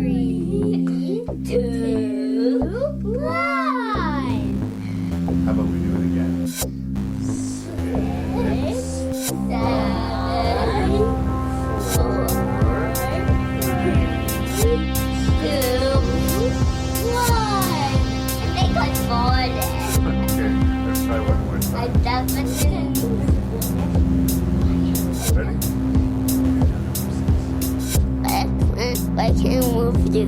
3, 2, 1. How about we do it again? 6, 7, 4, 3, 2, 1. I think I fallen. Okay, let's try one more I time. definitely. Ready? I can move you.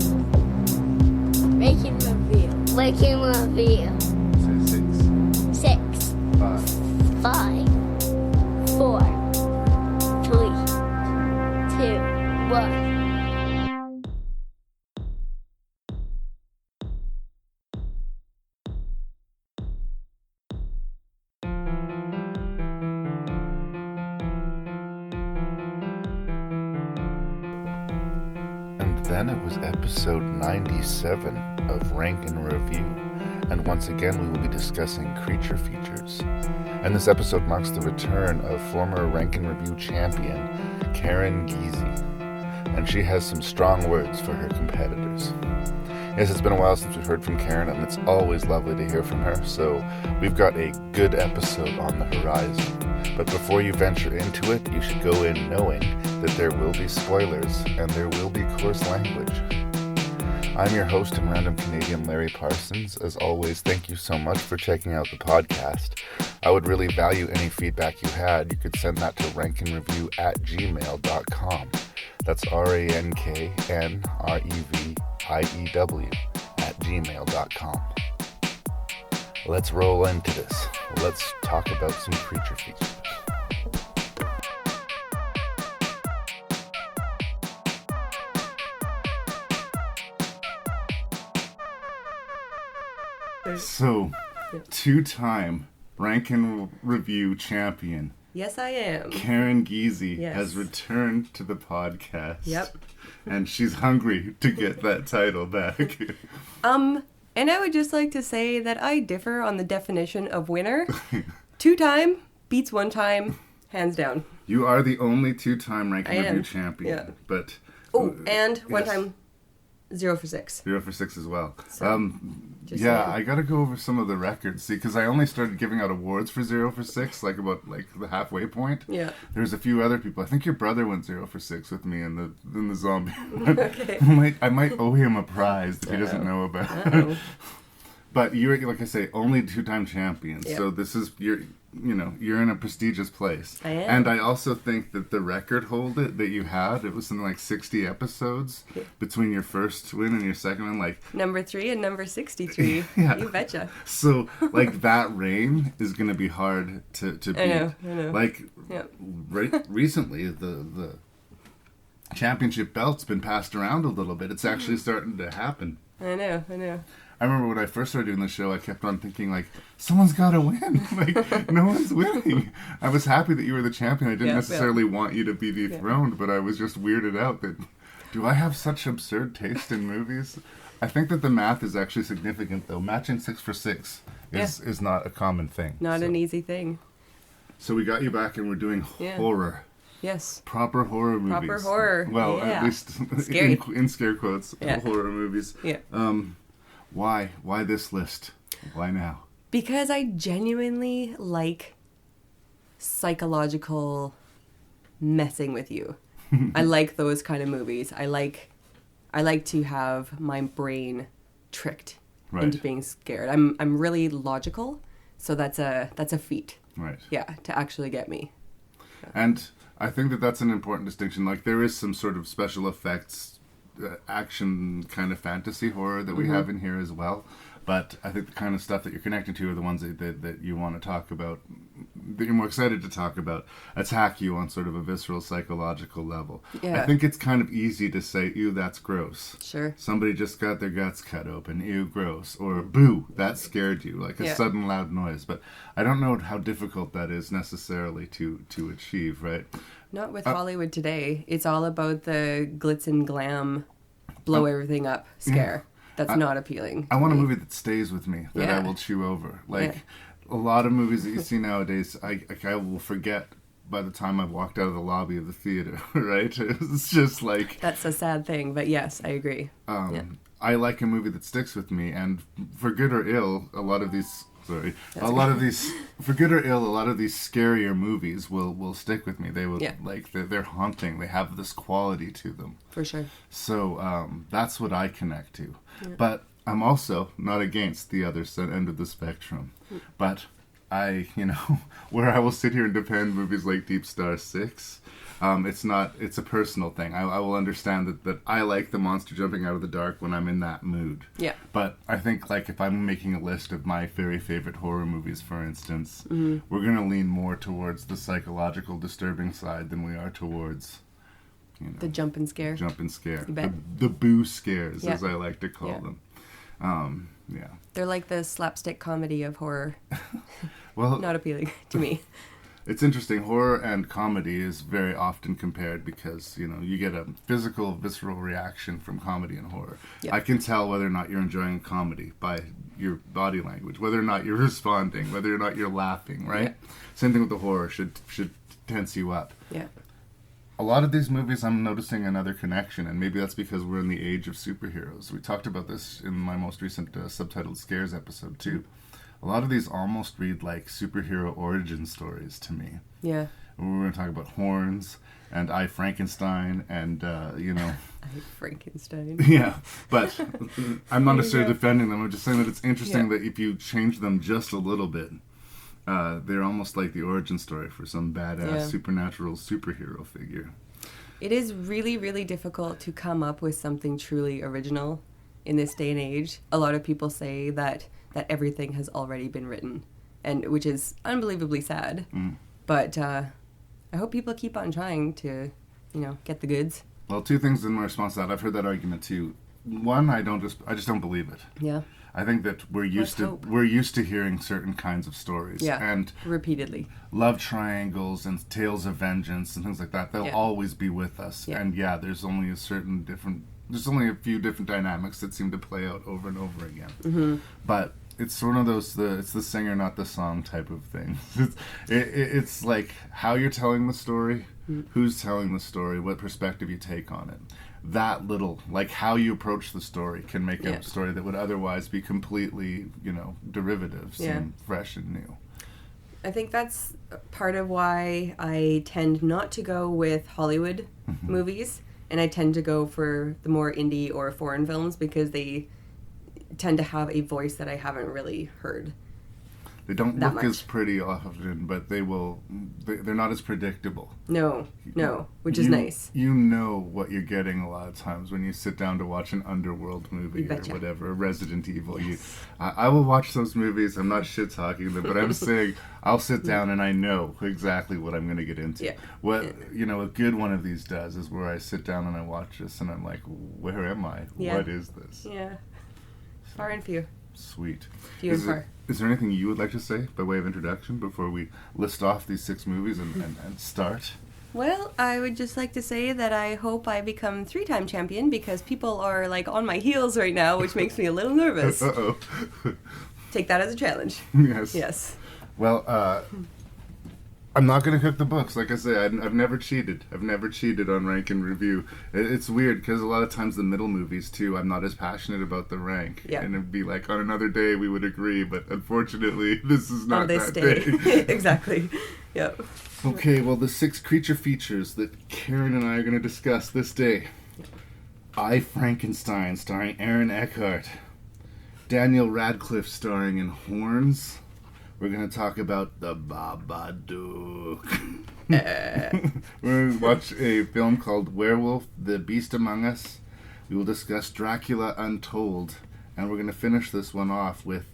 Making review. Making review. Say 6, 6, 5, 5, 4, 3, 2, 1. And then it was episode 97 of Rank and Review, and once again we will be discussing creature features. And this episode marks the return of former Rank and Review champion Karen Gesy, and she has some strong words for her competitors. Yes, it's been a while since we've heard from Karen, and it's always lovely to hear from her, so we've got a good episode on the horizon. But before you venture into it, you should go in knowing that there will be spoilers and there will be coarse language. I'm your host and random Canadian Larry Parsons. As always, thank you so much for checking out the podcast. I would really value any feedback you had. You could send that to ranknreview@gmail.com. That's ranknreview@gmail.com. Let's roll into this. Let's talk about some creature features. So, two-time Rank and Review champion Yes, I am. Karen Gesy Yes. has returned to the podcast. Yep. And she's hungry to get that title back. And I would just like to say that I differ on the definition of winner. 2-time beats 1-time, hands down. You are the only two-time Rank and I Review am. champion. Yeah. But And yes. 1-time 0 for 6. 0 for 6 as well. So, just Yeah, saying. I gotta go over some of the records. See, because I only started giving out awards for 0 for 6, like about the halfway point. Yeah. There's a few other people. I think your brother went 0 for 6 with me in the zombie. Okay. I might owe him a prize that he doesn't know about. Uh-oh. But you're, like I say, only two-time champion. Yep. So this is you're in a prestigious place. I am. And I also think that the record that you had, it was something like 60 episodes between your first win and your second one. Like Number 3 and number 63. Yeah. You betcha. so, like that reign is going to be hard to beat. I know. Like Yep. recently, the championship belt's been passed around a little bit. It's actually starting to happen. I know. I remember when I first started doing the show, I kept on thinking, like, someone's got to win. Like, no one's winning. I was happy that you were the champion. I didn't necessarily want you to be dethroned, but I was just weirded out that, do I have such absurd taste in movies? I think that the math is actually significant, though. Matching 6 for 6 is not a common thing. Not an easy thing. So we got you back, and we're doing horror. Yes. Proper horror movies. Proper horror. Well, Yeah. at least Scary. in scare quotes, Yeah. horror movies. Yeah. Why this list? Why now? Because I genuinely like psychological messing with you. I like those kind of movies. I like to have my brain tricked into being scared. I'm really logical, so that's a feat. Right. Yeah, to actually get me. And I think that that's an important distinction. Like, there is some sort of special effects, action kind of fantasy horror that we have in here as well. But I think the kind of stuff that you're connecting to are the ones that you want to talk about, that you're more excited to talk about, attack you on sort of a visceral psychological level. Yeah. I think it's kind of easy to say, ew, that's gross. Sure. Somebody just got their guts cut open, ew, gross. Or boo, that scared you, like a sudden loud noise. But I don't know how difficult that is necessarily to achieve, right? Not with Hollywood today. It's all about the glitz and glam, blow everything up scare. That's not appealing. I want a movie that stays with me, that I Yeah. will chew over. Like, a lot of movies that you see nowadays, I will forget by the time I've walked out of the lobby of the theater, right? It's just like... That's a sad thing, but yes, I agree. I like a movie that sticks with me, and for good or ill, a lot of these... Sorry. For good or ill, a lot of these scarier movies will stick with me. They will, they're haunting. They have this quality to them. For sure. So that's what I connect to. Yeah. But I'm also not against the other end of the spectrum. But where I will sit here and defend movies like Deep Star 6, it's a personal thing. I will understand that I like the monster jumping out of the dark when I'm in that mood. Yeah. But I think, like, if I'm making a list of my very favorite horror movies, for instance, we're going to lean more towards the psychological disturbing side than we are towards, the jump and scare. Jump and scare. You bet. The boo scares, as I like to call them. Yeah. They're like the slapstick comedy of horror. Well, not appealing to me. It's interesting. Horror and comedy is very often compared because, you get a physical, visceral reaction from comedy and horror. Yep. I can tell whether or not you're enjoying comedy by your body language, whether or not you're responding, whether or not you're laughing, right? Yeah. Same thing with the horror. Should tense you up. Yeah. A lot of these movies, I'm noticing another connection, and maybe that's because we're in the age of superheroes. We talked about this in my most recent Subtitled Scares episode, too. A lot of these almost read like superhero origin stories to me. Yeah. We're going to talk about Horns and I, Frankenstein and, I, Frankenstein. Yeah, but I'm not necessarily defending them. I'm just saying that it's interesting that if you change them just a little bit, they're almost like the origin story for some badass supernatural superhero figure. It is really, really difficult to come up with something truly original in this day and age. A lot of people say that everything has already been written, and which is unbelievably sad. But I hope people keep on trying to, get the goods. Well, two things in my response to that. I've heard that argument too. One, I just don't believe it. Yeah. I think that we're used to hearing certain kinds of stories. Yeah. And repeatedly. Love triangles and tales of vengeance and things like that. They'll always be with us. Yeah. And there's only a few different dynamics that seem to play out over and over again. Mm-hmm. But it's one of those, it's the singer, not the song type of thing. It's like how you're telling the story, who's telling the story, what perspective you take on it. That little, like how you approach the story can make a story that would otherwise be completely, derivative, seem fresh and new. I think that's part of why I tend not to go with Hollywood movies, and I tend to go for the more indie or foreign films because they tend to have a voice that I haven't really heard. They don't look as pretty often, but they're not as predictable. No, which is nice. You know what you're getting a lot of times when you sit down to watch an Underworld movie or whatever, Resident Evil. Yes. I will watch those movies. I'm not shit-talking them, but I'm saying I'll sit down and I know exactly what I'm going to get into. Yeah. A good one of these does is where I sit down and I watch this and I'm like, where am I? Yeah. What is this? Yeah. Far and few. Sweet. Few and far. Is there anything you would like to say by way of introduction before we list off these 6 movies and start? Well, I would just like to say that I hope I become 3-time champion because people are on my heels right now, which makes me a little nervous. Uh-oh. Take that as a challenge. Yes. Well, I'm not going to cook the books. Like I say, I've never cheated. I've never cheated on rank and review. It's weird because a lot of times the middle movies, too, I'm not as passionate about the rank. Yeah. And it'd be like, on another day we would agree, but unfortunately, this is not that day. Exactly. Yep. Okay, well, the 6 creature features that Karen and I are going to discuss this day. I, Frankenstein, starring Aaron Eckhart. Daniel Radcliffe, starring in Horns. We're going to talk about The Babadook. We're going to watch a film called Werewolf, The Beast Among Us. We will discuss Dracula Untold. And we're going to finish this one off with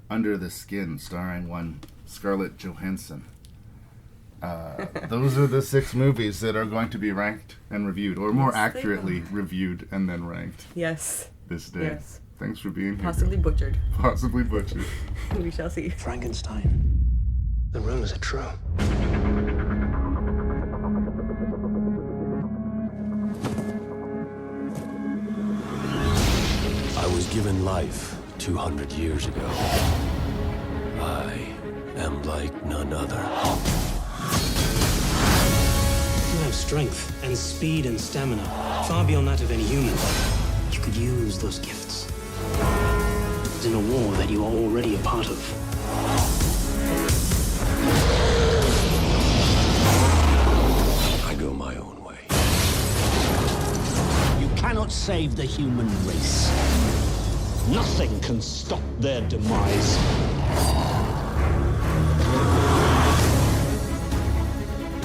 Under the Skin, starring one Scarlett Johansson. Those are the 6 movies that are going to be ranked and reviewed, or more accurately, reviewed and then ranked. Yes. This day. Yes. Thanks for being here. Possibly butchered. Possibly butchered. We shall see. Frankenstein. The rumors are true. I was given life 200 years ago. I am like none other. strength and speed and stamina, far beyond that of any human. You could use those gifts in a war that you are already a part of. I go my own way. You cannot save the human race. Nothing can stop their demise.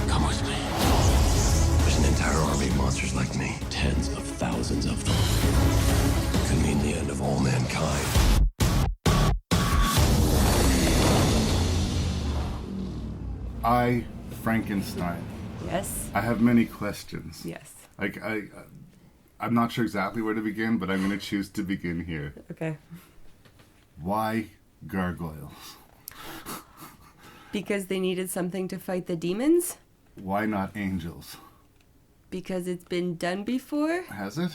Come with me. There's an entire army of monsters like me. Tens of thousands of them. Could mean the end of all mankind. I, Frankenstein. Yes. I have many questions. Yes. Like, I'm not sure exactly where to begin, but I'm going to choose to begin here. Okay. Why gargoyles? Because they needed something to fight the demons? Why not angels? Because it's been done before? Has it?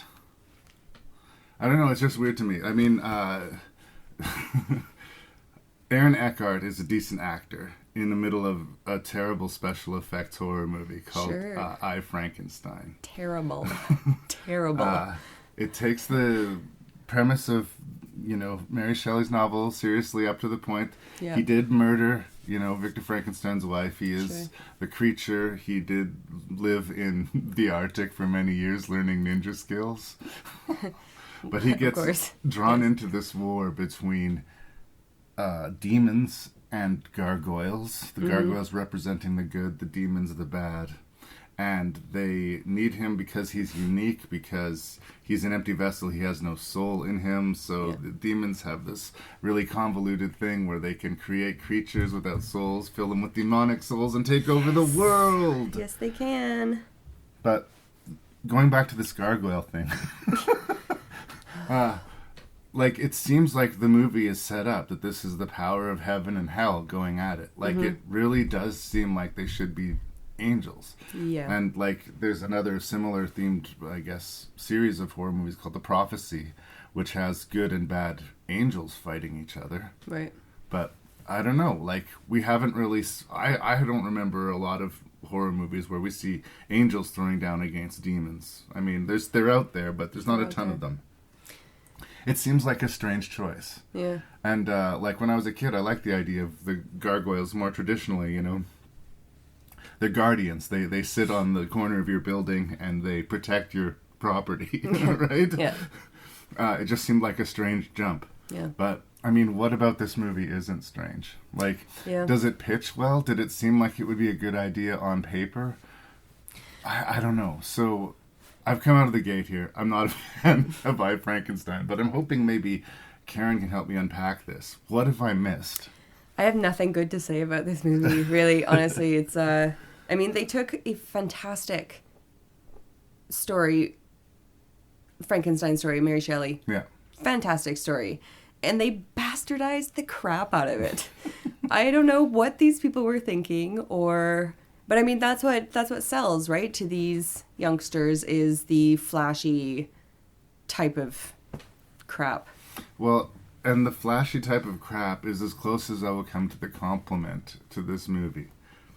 I don't know, it's just weird to me. I mean, Aaron Eckhart is a decent actor in the middle of a terrible special effects horror movie called I, Frankenstein. Terrible. Terrible. It takes the premise of, Mary Shelley's novel seriously up to the point. Yeah. He did murder, Victor Frankenstein's wife. He is the creature. He did live in the Arctic for many years learning ninja skills. But he gets drawn into this war between demons and gargoyles. The gargoyles representing the good, the demons the bad. And they need him because he's unique, because he's an empty vessel. He has no soul in him. So the demons have this really convoluted thing where they can create creatures without souls, fill them with demonic souls, and take over the world. Yes, they can. But going back to this gargoyle thing, it seems like the movie is set up that this is the power of heaven and hell going at it. It really does seem like they should be angels. Yeah. And there's another similar themed, I guess, series of horror movies called The Prophecy, which has good and bad angels fighting each other. Right. But I don't know, we haven't really, I don't remember a lot of horror movies where we see angels throwing down against demons. I mean, they're out there, but there's not a ton of them. It seems like a strange choice. Yeah. And when I was a kid, I liked the idea of the gargoyles more traditionally, They're guardians. They sit on the corner of your building and they protect your property, right? Yeah. It just seemed like a strange jump. Yeah. But, I mean, what about this movie isn't strange? Does it pitch well? Did it seem like it would be a good idea on paper? I don't know. So, I've come out of the gate here. I'm not a fan of I, Frankenstein, but I'm hoping maybe Karen can help me unpack this. What have I missed? I have nothing good to say about this movie, really. Honestly, it's they took a fantastic story, Frankenstein story, Mary Shelley. Yeah. Fantastic story. And they bastardized the crap out of it. I don't know what these people were thinking, but I mean that's what sells, right? To these youngsters is the flashy type of crap. Well, and the flashy type of crap is as close as I will come to the compliment to this movie.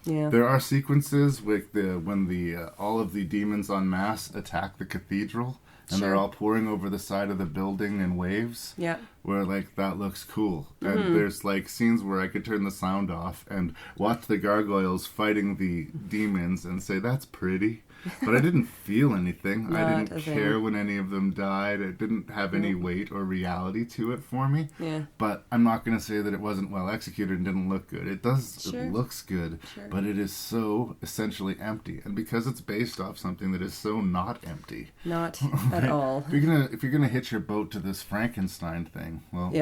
Yeah. There are sequences with when all of the demons en masse attack the cathedral, and they're all pouring over the side of the building in waves. Yeah. Where that looks cool. And there's scenes where I could turn the sound off and watch the gargoyles fighting the demons and say, that's pretty. But I didn't feel anything. I didn't care when any of them died. It didn't have any weight or reality to it for me. Yeah. But I'm not going to say that it wasn't well executed and didn't look good. It does. It looks good, but it is so essentially empty. And because it's based off something that is so not empty. Not at all. If you're gonna hitch your boat to this Frankenstein thing, well,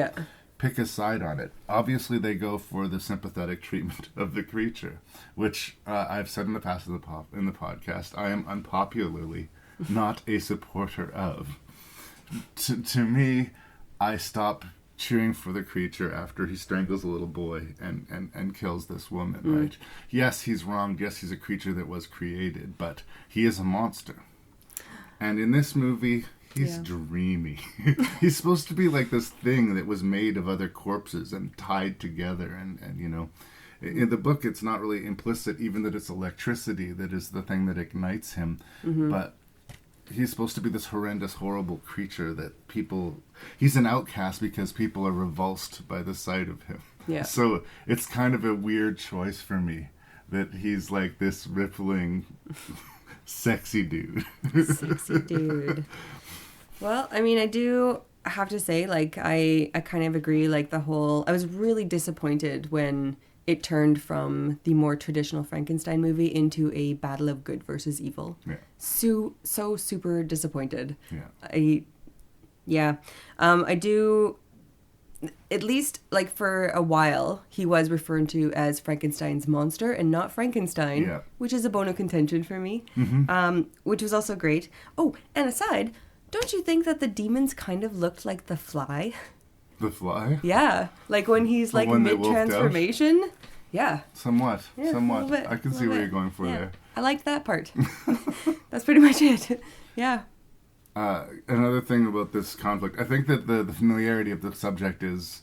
pick a side on it. Obviously, they go for the sympathetic treatment of the creature, which I've said in the past in the podcast, I am unpopularly not a supporter of. To me, I stop cheering for the creature after he strangles a little boy and kills this woman, right? Yes, he's wrong. Yes, he's a creature that was created, but he is a monster. And in this movie, he's dreamy. He's supposed to be like this thing that was made of other corpses and tied together. And In the book, it's not really implicit, even that it's electricity that is the thing that ignites him. But he's supposed to be this horrendous, horrible creature that people... He's an outcast because people are revulsed by the sight of him. Yeah. So it's kind of a weird choice for me that he's like this rippling, sexy dude. Sexy dude. Well, I mean, I do have to say, like, I kind of agree, like, the whole... I was really disappointed when it turned from the more traditional Frankenstein movie into a battle of good versus evil. Yeah. So super disappointed. Yeah. I do... At least, like, for a while, he was referred to as Frankenstein's monster and not Frankenstein, which is a bone of contention for me, which was also great. Oh, and aside, don't you think that the demons kind of looked like the Fly? The Fly? Yeah, like when he's, like, mid-transformation. Yeah. Somewhat. Yeah, Somewhat. bit, I can see where you're going for there. I liked that part. That's pretty much it. Yeah. Another thing about this conflict, I think that the familiarity of the subject is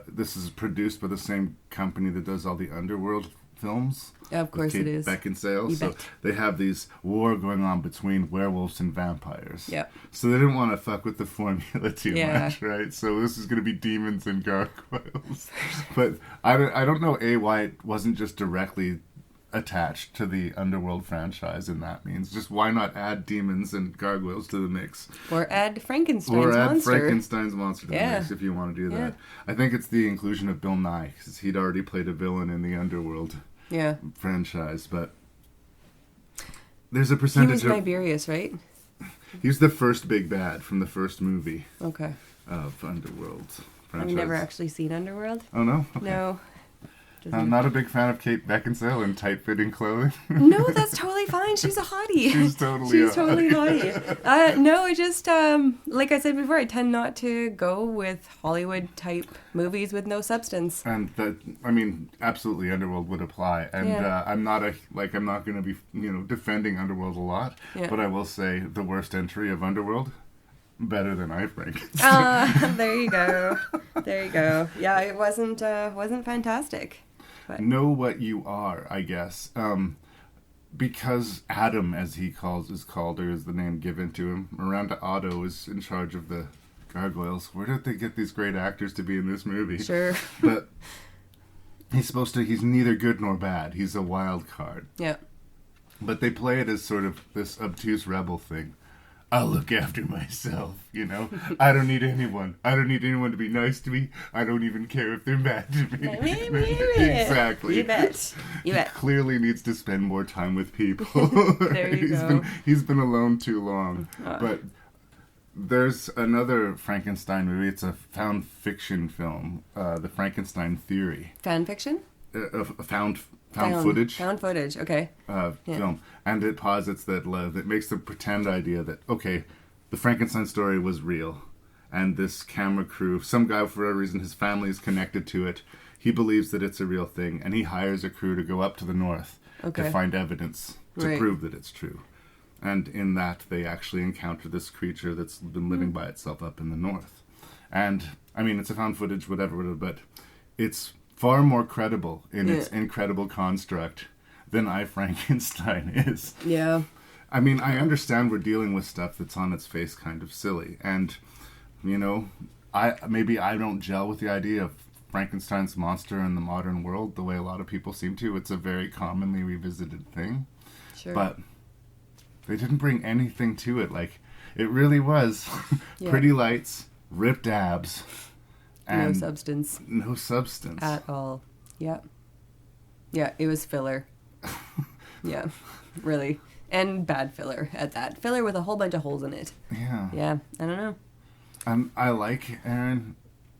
this is produced by the same company that does all the Underworld films. Yeah, of course it is. Beckinsale. You So bet. they have these war going on between werewolves and vampires. Yeah. So they didn't want to fuck with the formula too Yeah. much, right? So this is going to be demons and gargoyles. But I don't know why it wasn't just directly attached to the Underworld franchise in that means. Just why not add demons and gargoyles to the mix? Or add Frankenstein's monster. Frankenstein's monster to the mix if you want to do that. I think it's the inclusion of Bill Nye, because he'd already played a villain in the Underworld franchise, but there's a He percentage was Niberius, right? He's the first big bad from the first movie Okay. of Underworld franchise. I've never actually seen Underworld. Oh, no? Okay. No. I'm not a big fan of Kate Beckinsale in tight-fitting clothing. No, that's totally fine. She's a hottie. She's totally hottie. No, it just, like I said before, I tend not to go with Hollywood-type movies with no substance. And absolutely, Underworld would apply. And I'm not going to be, defending Underworld a lot. Yeah. But I will say the worst entry of Underworld, better than I Frankenstein. There you go. There you go. Yeah, it wasn't fantastic. But. Know what you are, I guess. Because Adam, as he is called, or is the name given to him, Miranda Otto is in charge of the gargoyles. Where did they get these great actors to be in this movie? Sure. But he's neither good nor bad. He's a wild card. Yeah. But they play it as sort of this obtuse rebel thing. I'll look after myself, I don't need anyone. I don't need anyone to be nice to me. I don't even care if they're mad to me. Exactly. You bet. He clearly needs to spend more time with people. There you go. He's been alone too long. But there's another Frankenstein movie. It's a found fiction film, The Frankenstein Theory. Fan fiction? Found footage. Found footage, okay. Film. And it posits that makes the pretend idea that, okay, the Frankenstein story was real. And this camera crew, some guy, for whatever reason, his family is connected to it. He believes that it's a real thing. And he hires a crew to go up to the north to find evidence to prove that it's true. And in that, they actually encounter this creature that's been living by itself up in the north. And, it's a found footage, whatever, but it's far more credible in its incredible construct than I Frankenstein is. Yeah. I understand we're dealing with stuff that's on its face kind of silly. And, I don't gel with the idea of Frankenstein's monster in the modern world the way a lot of people seem to. It's a very commonly revisited thing. Sure. But they didn't bring anything to it. Like, it really was pretty lights, ripped abs, and no substance at all. Yeah, it was filler. Yeah, really, and bad filler at that. Filler with a whole bunch of holes in it. Yeah, I don't know. I like Aaron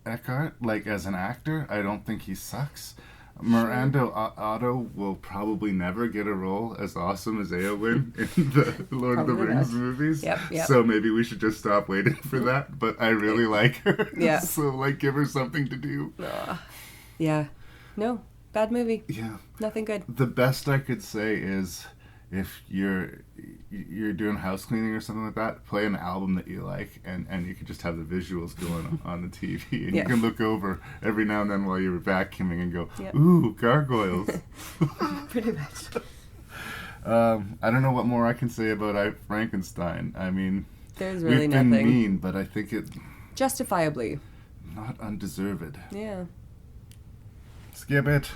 Eckhart, as an actor. I don't think he sucks. Miranda Otto will probably never get a role as awesome as Eowyn in the Lord of the Rings movies. Yep. So maybe we should just stop waiting for that. But I really like her. Yeah. So, give her something to do. Yeah. No, bad movie. Yeah. Nothing good. The best I could say is if you're doing house cleaning or something like that, play an album that you like, and you can just have the visuals going on the TV, and you can look over every now and then while you're vacuuming and go, ooh, gargoyles. Pretty much. I don't know what more I can say about Frankenstein. I mean, there's really we've nothing. been mean, but I think it... Justifiably. Not undeserved. Yeah. Skip it.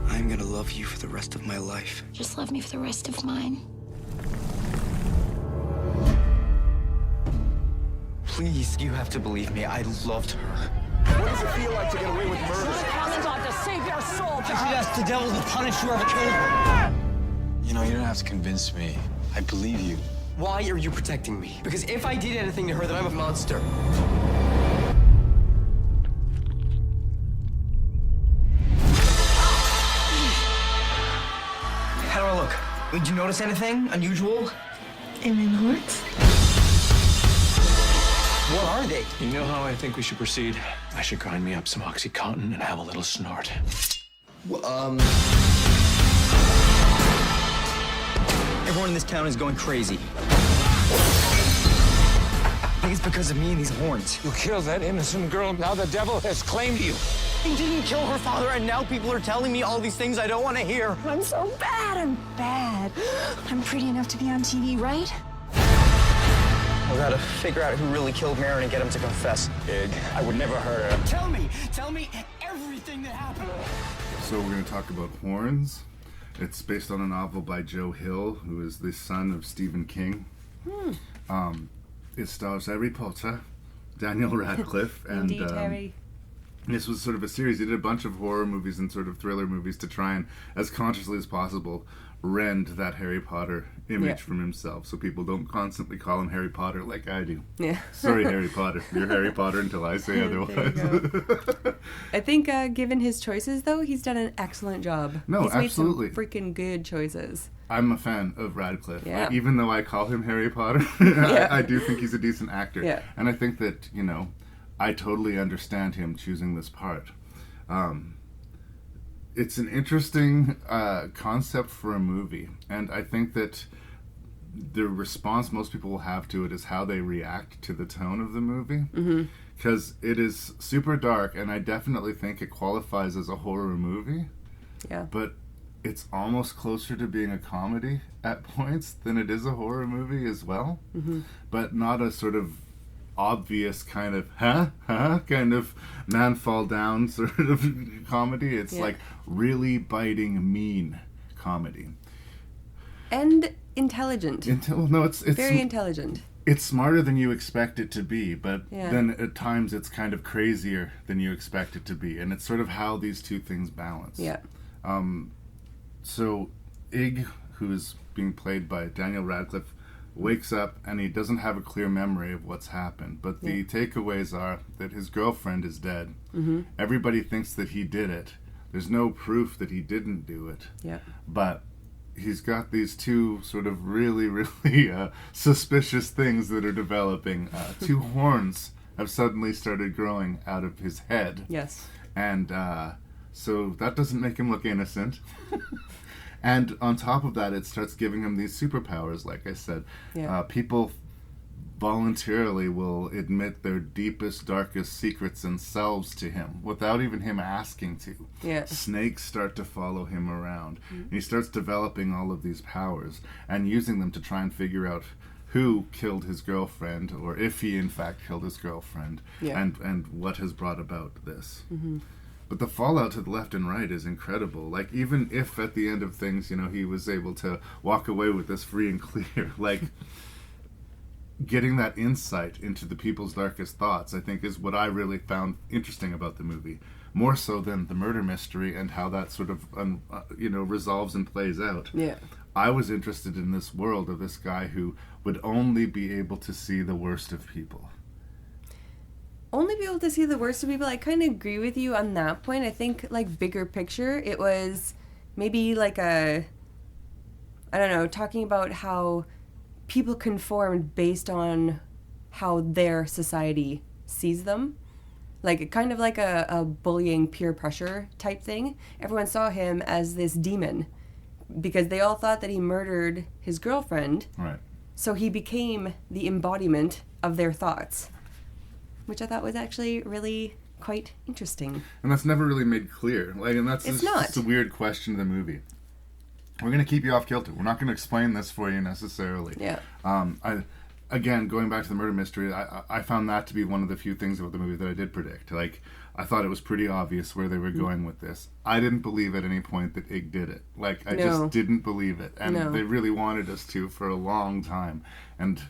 I'm gonna love you for the rest of my life. Just love me for the rest of mine. Please, you have to believe me. I loved her. What does it feel like to get away with murder? to save your soul. I should ask the devil to punish whoever killed her. You know, you don't have to convince me. I believe you. Why are you protecting me? Because if I did anything to her, then I'm a monster. How do I look? Did you notice anything unusual? In my heart? What are they? You know how I think we should proceed? I should grind me up some OxyContin and have a little snort. Everyone in this town is going crazy. I think it's because of me and these horns. You killed that innocent girl. Now the devil has claimed you. He didn't kill her father, and now people are telling me all these things I don't want to hear. I'm so bad. I'm bad. I'm pretty enough to be on TV, right? We gotta figure out who really killed Marin and get him to confess. Ig, I would never hurt her. Tell me everything that happened. So we're going to talk about Horns. It's based on a novel by Joe Hill, who is the son of Stephen King. It stars Harry Potter, Daniel Radcliffe, and Indeed, Harry. This was sort of a series. He did a bunch of horror movies and sort of thriller movies to try and, as consciously as possible, rend that Harry Potter image from himself, so people don't constantly call him Harry Potter like I do. Yeah. Sorry, Harry Potter. You're Harry Potter until I say otherwise. I think, given his choices, though, he's done an excellent job. No, he's absolutely. made some freaking good choices. I'm a fan of Radcliffe. Yeah. Even though I call him Harry Potter, I do think he's a decent actor. Yeah. And I think that, you know, I totally understand him choosing this part. It's an interesting concept for a movie, and I think that the response most people will have to it is how they react to the tone of the movie. Because it is super dark, and I definitely think it qualifies as a horror movie. Yeah. But it's almost closer to being a comedy at points than it is a horror movie as well. But not a sort of obvious kind of kind of man fall down sort of comedy. It's like really biting, mean comedy. And intelligent. It's very intelligent. It's smarter than you expect it to be, but Yeah. then at times it's kind of crazier than you expect it to be, and it's sort of how these two things balance. Yeah. So Ig, who is being played by Daniel Radcliffe, wakes up and he doesn't have a clear memory of what's happened, but the takeaways are that his girlfriend is dead. Everybody thinks that he did it. There's no proof that he didn't do it. Yeah. But he's got these two sort of really, really suspicious things that are developing. Two horns have suddenly started growing out of his head. Yes. And so that doesn't make him look innocent. And on top of that, it starts giving him these superpowers, like I said. Yeah. People voluntarily will admit their deepest, darkest secrets and selves to him without even him asking to. Yeah. Snakes start to follow him around. And he starts developing all of these powers and using them to try and figure out who killed his girlfriend, or if he in fact killed his girlfriend, and what has brought about this. But the fallout to the left and right is incredible. Like, even if at the end of things, you know, he was able to walk away with this free and clear, like, getting that insight into the people's darkest thoughts, I think, is what I really found interesting about the movie. More so than the murder mystery and how that sort of, resolves and plays out. Yeah. I was interested in this world of this guy who would only be able to see the worst of people. Only be able to see the worst of people. I kind of agree with you on that point. I think, like, bigger picture, it was maybe like talking about how people conformed based on how their society sees them. like kind of like a bullying peer pressure type thing. Everyone saw him as this demon because they all thought that he murdered his girlfriend. Right. So he became the embodiment of their thoughts, which I thought was actually really quite interesting. And that's never really made clear. Like, and that's just a weird question of the movie. We're going to keep you off kilter. We're not going to explain this for you necessarily. Yeah. Again, going back to the murder mystery, I found that to be one of the few things about the movie that I did predict. Like, I thought it was pretty obvious where they were going with this. I didn't believe at any point that Ig did it. Like, I just didn't believe it. And they really wanted us to for a long time. And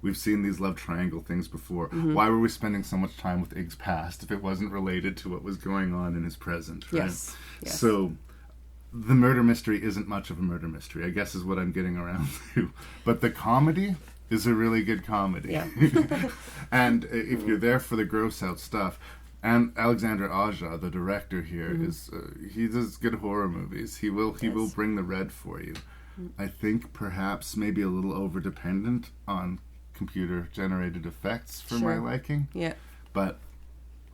we've seen these love triangle things before. Why were we spending so much time with Ig's past if it wasn't related to what was going on in his present, right? Yes. So the murder mystery isn't much of a murder mystery, I guess is what I'm getting around to. But the comedy is a really good comedy. Yeah. And if you're there for the gross out stuff, and Alexander Aja, the director here, is he does good horror movies. He will bring the red for you. I think perhaps maybe a little over dependent on computer generated effects for my liking. Yeah. But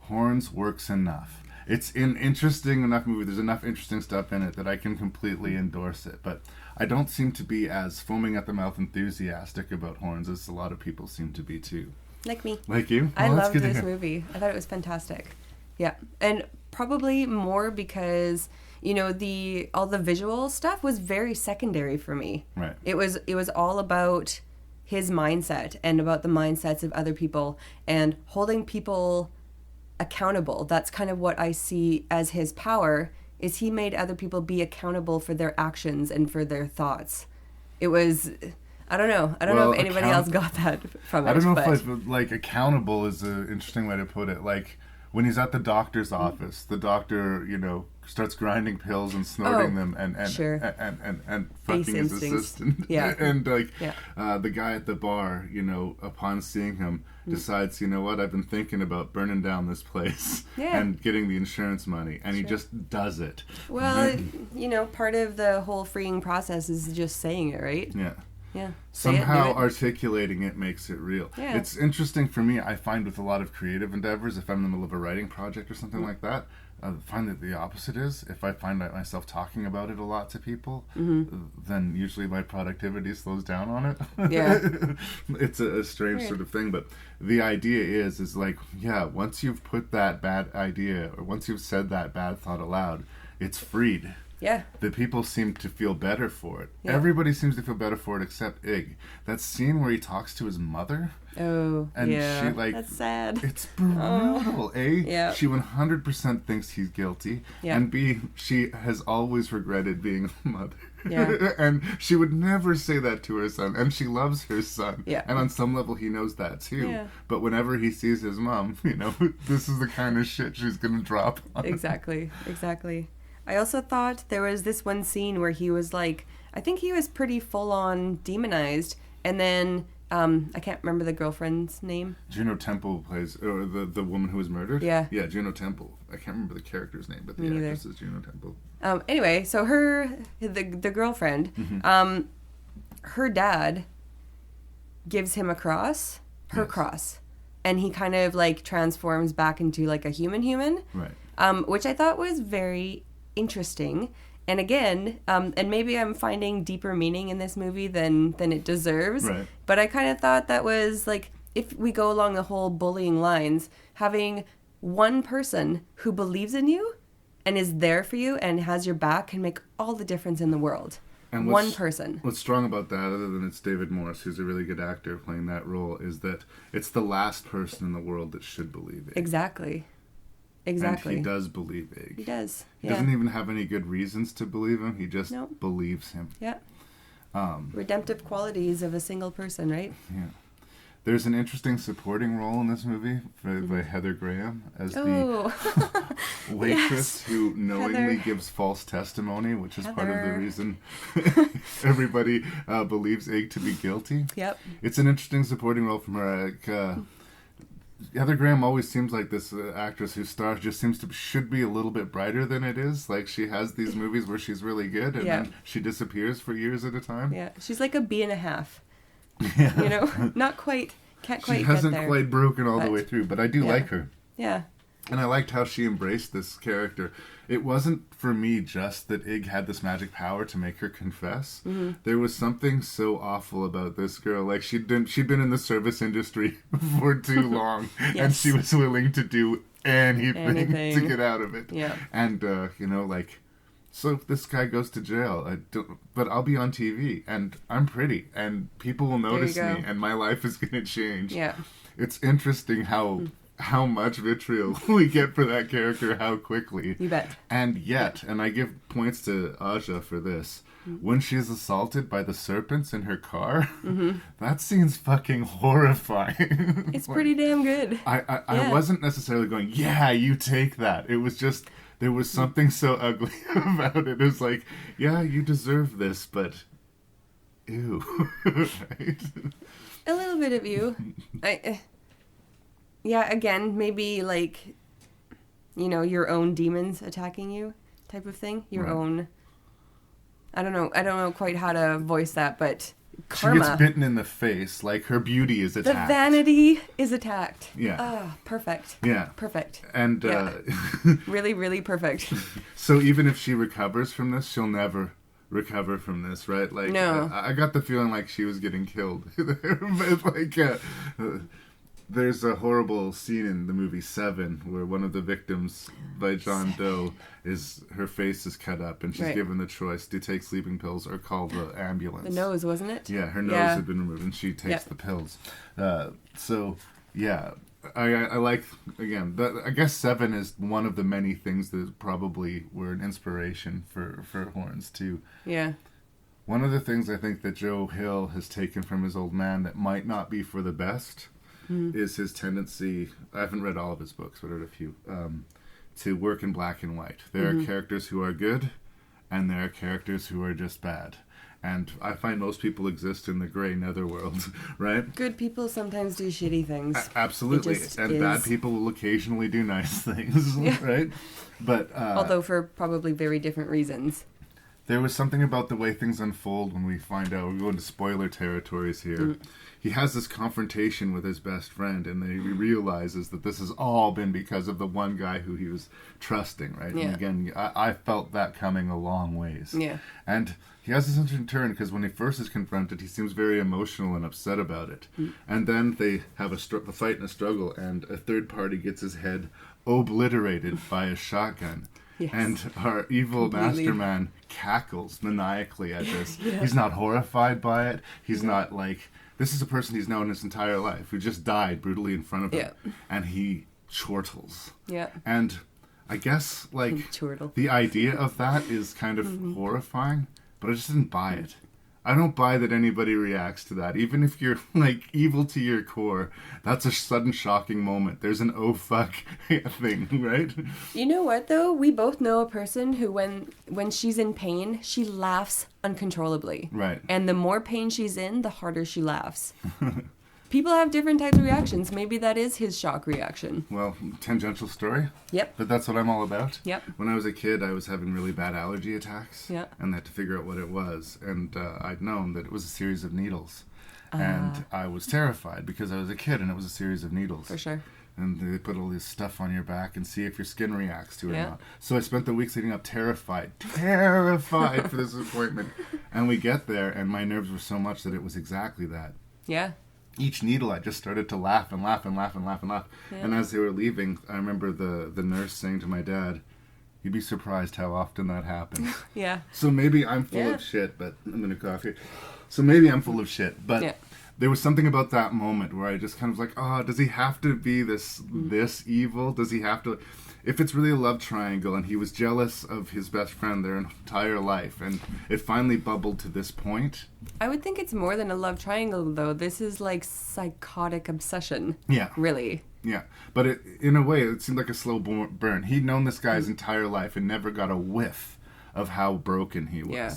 Horns works enough. It's an interesting enough movie. There's enough interesting stuff in it that I can completely endorse it. But I don't seem to be as foaming at the mouth enthusiastic about Horns as a lot of people seem to be too. Like me. Like you? I Well, that's loved good to this hear. movie. I thought it was fantastic. Yeah. And probably more because, all the visual stuff was very secondary for me. Right. It was all about his mindset and about the mindsets of other people and holding people accountable. That's kind of what I see as his power, is he made other people be accountable for their actions and for their thoughts. It was, I don't know if anybody else got that from it. I don't know if like accountable is an interesting way to put it. Like when he's at the doctor's office, the doctor, starts grinding pills and snorting them and fucking his assistant. Yeah. And the guy at the bar, upon seeing him decides, you know what, I've been thinking about burning down this place and getting the insurance money, and he just does it. Well, part of the whole freeing process is just saying it, right? Yeah. Yeah. Somehow articulating it makes it real. Yeah. It's interesting for me, I find with a lot of creative endeavors, if I'm in the middle of a writing project or something like that, I find that the opposite is, if I find myself talking about it a lot to people, then usually my productivity slows down on it. Yeah. It's a strange sort of thing, but the idea is like, once you've put that bad idea, or once you've said that bad thought aloud, it's freed. Yeah. The people seem to feel better for it. Yeah. Everybody seems to feel better for it except Ig. That scene where he talks to his mother. Oh, and she that's sad. It's brutal, A, Yeah. she 100% thinks he's guilty, and B, she has always regretted being a mother. Yeah. And she would never say that to her son, and she loves her son. Yeah. And on some level he knows that too. Yeah. But whenever he sees his mom, this is the kind of shit she's going to drop on. Exactly. I also thought there was this one scene where he was like, I think he was pretty full on demonized, and then I can't remember the girlfriend's name. Juno Temple plays, or the woman who was murdered? Yeah. Yeah, Juno Temple. I can't remember the character's name, but the actress is Juno Temple. Anyway, so the girlfriend, her dad gives him a cross, her cross, and he kind of like transforms back into like a human. Right. Which I thought was very interesting. And again, and maybe I'm finding deeper meaning in this movie than it deserves. Right. But I kind of thought that was like, if we go along the whole bullying lines, having one person who believes in you and is there for you and has your back can make all the difference in the world. And one person. What's strong about that, other than it's David Morse, who's a really good actor playing that role, is that it's the last person in the world that should believe it. Exactly. And he does believe Ig. He does. He doesn't even have any good reasons to believe him. He just believes him. Yeah. Redemptive qualities of a single person, right? Yeah. There's an interesting supporting role in this movie by Heather Graham as the waitress who knowingly gives false testimony, which is part of the reason everybody believes Ig to be guilty. Yep. It's an interesting supporting role from her. Heather Graham always seems like this actress whose star just should be a little bit brighter than it is. Like, she has these movies where she's really good, and then she disappears for years at a time. Yeah, she's like a B.5. Yeah. Not quite, can't quite get there. She hasn't quite broken all the way through, but I do like her. Yeah. And I liked how she embraced this character. It wasn't for me just that Ig had this magic power to make her confess. Mm-hmm. There was something so awful about this girl. Like she'd been in the service industry for too long, Yes. and she was willing to do anything to get out of it. Yeah. And so this guy goes to jail. But I'll be on TV, and I'm pretty, and people will notice me, and my life is going to change. Yeah. It's interesting how much vitriol we get for that character, how quickly. You bet. And yet, and I give points to Aja for this, when she's assaulted by the serpents in her car, that scene's fucking horrifying. It's pretty damn good. I wasn't necessarily going, yeah, you take that. It was just, there was something so ugly about it. It was like, yeah, you deserve this, but ew. Right? A little bit of you. Yeah, again, maybe like, your own demons attacking you type of thing. Your own, I don't know quite how to voice that, but karma. She gets bitten in the face, like her beauty is attacked. The vanity is attacked. Yeah. Ah, perfect. Yeah. Perfect. And really, really perfect. So even if she recovers from this, she'll never recover from this, right? Like, no. I got the feeling like she was getting killed. But like, there's a horrible scene in the movie Seven where one of the victims by John Doe her face is cut up, and she's given the choice to take sleeping pills or call the ambulance. The nose, wasn't it? Yeah, her nose had been removed, and she takes the pills. So yeah, I like, again, I guess Seven is one of the many things that probably were an inspiration for Horns too. Yeah. One of the things I think that Joe Hill has taken from his old man that might not be for the best is his tendency, I haven't read all of his books, but I read a few, to work in black and white. There are characters who are good, and there are characters who are just bad. And I find most people exist in the gray netherworld, right? Good people sometimes do shitty things. Absolutely. And bad people will occasionally do nice things, right? But although for probably very different reasons. There was something about the way things unfold when we find out. We're going to spoiler territories here. He has this confrontation with his best friend, and he realizes that this has all been because of the one guy who he was trusting, right? Yeah. And again, I felt that coming a long ways. Yeah. And he has this interesting turn, because when he first is confronted, he seems very emotional and upset about it. And then they have a fight and a struggle, and a third party gets his head obliterated by a shotgun. Yes. And our evil masterman cackles maniacally at this. He's not horrified by it. He's not like, this is a person he's known his entire life who just died brutally in front of him. And he chortles. Yeah. And I guess, like, the idea of that is kind of horrifying, but I just didn't buy it. I don't buy that anybody reacts to that. Even if you're, like, evil to your core, that's a sudden shocking moment. There's an oh fuck thing, right? You know what, though? We both know a person who, when she's in pain, she laughs uncontrollably. Right. And the more pain she's in, the harder she laughs. People have different types of reactions. Maybe that is his shock reaction. Well, tangential story. Yep. But that's what I'm all about. Yep. When I was a kid, I was having really bad allergy attacks. Yep. And I had to figure out what it was. And I'd known that it was a series of needles. And I was terrified because I was a kid and it was a series of needles. For sure. And they put all this stuff on your back and see if your skin reacts to it or not. So I spent the weeks leading up terrified for this appointment. And we get there, and my nerves were so much that it was exactly that. Yeah. Each needle, I just started to laugh and laugh and laugh and laugh and laugh. Yeah. And as they were leaving, I remember the nurse saying to my dad, "You'd be surprised how often that happens." Yeah. So maybe I'm full of shit, but I'm going to cough here. So maybe I'm full of shit, but there was something about that moment where I just kind of was like, does he have to be this evil? Does he have to... If it's really a love triangle and he was jealous of his best friend their entire life and it finally bubbled to this point... I would think it's more than a love triangle, though. This is like psychotic obsession. Yeah. Really. Yeah. But in a way, it seemed like a slow burn. He'd known this guy's entire life and never got a whiff of how broken he was. Yeah.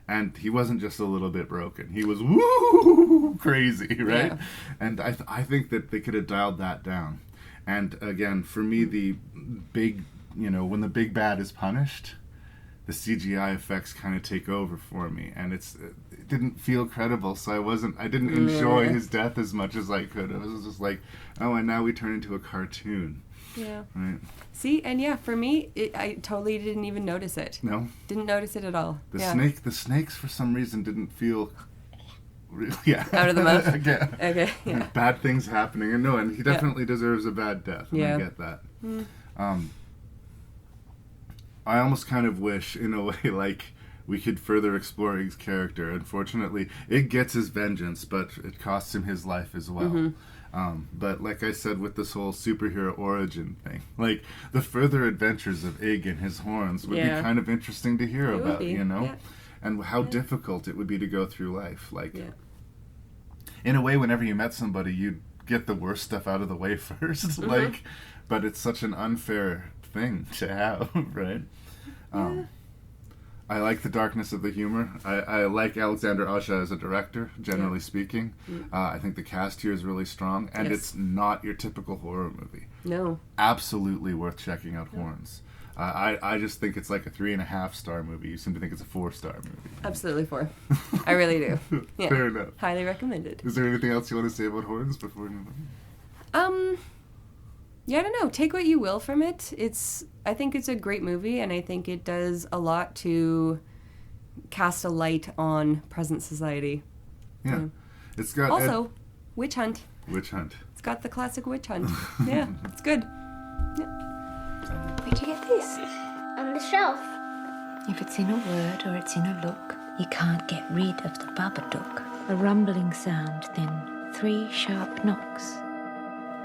And he wasn't just a little bit broken. He was woo crazy, right? Yeah. And I think that they could have dialed that down. And again, for me, the big, when the big bad is punished, the CGI effects kind of take over for me, and it didn't feel credible. So I didn't enjoy his death as much as I could. I was just like, and now we turn into a cartoon. Yeah. Right? See, and yeah, for me, I totally didn't even notice it. No? Didn't notice it at all. The snakes for some reason didn't feel really Out of the mouth? yeah. Okay, yeah. Bad things happening. And he definitely deserves a bad death. And Yeah. I get that. I almost kind of wish, in a way, like, we could further explore Ig's character. Unfortunately, Ig gets his vengeance, but it costs him his life as well. But like I said with this whole superhero origin thing, like, the further adventures of Ig and his horns would be kind of interesting to hear about, you know? Yeah. And how difficult it would be to go through life. Like, in a way, whenever you met somebody, you'd get the worst stuff out of the way first. Like, but it's such an unfair thing to have, right? I like the darkness of the humor. I like Alexander Aja as a director, generally speaking. I think the cast here is really strong, and it's not your typical horror movie. No. Absolutely worth checking out Horns. I just think it's like a 3.5-star movie. You seem to think it's a 4-star movie. Absolutely 4. I really do. Yeah. Fair enough. Highly recommended. Is there anything else you want to say about Horns before we move on? Yeah, I don't know. Take what you will from it. I think it's a great movie, and I think it does a lot to cast a light on present society. Yeah. It's got also witch hunt. Witch hunt. It's got the classic witch hunt. Yeah, it's good. Yeah. Where'd you get this? On the shelf. If it's in a word or it's in a look, you can't get rid of the Babadook. A rumbling sound, then 3 sharp knocks.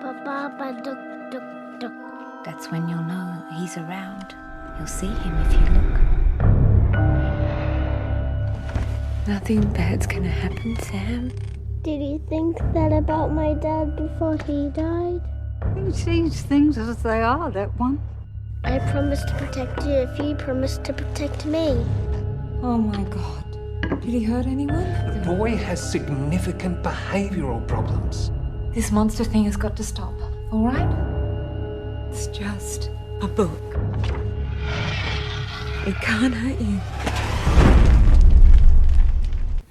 Ba-ba-ba-duk, duk, duk. That's when you'll know he's around. You'll see him if you look. Nothing bad's gonna happen, Sam. Did you think that about my dad before he died? He sees things as they are, that one. I promised to protect you if you promised to protect me. Oh my God. Did he hurt anyone? The boy has significant behavioral problems. This monster thing has got to stop, all right? It's just a book. It can't hurt you.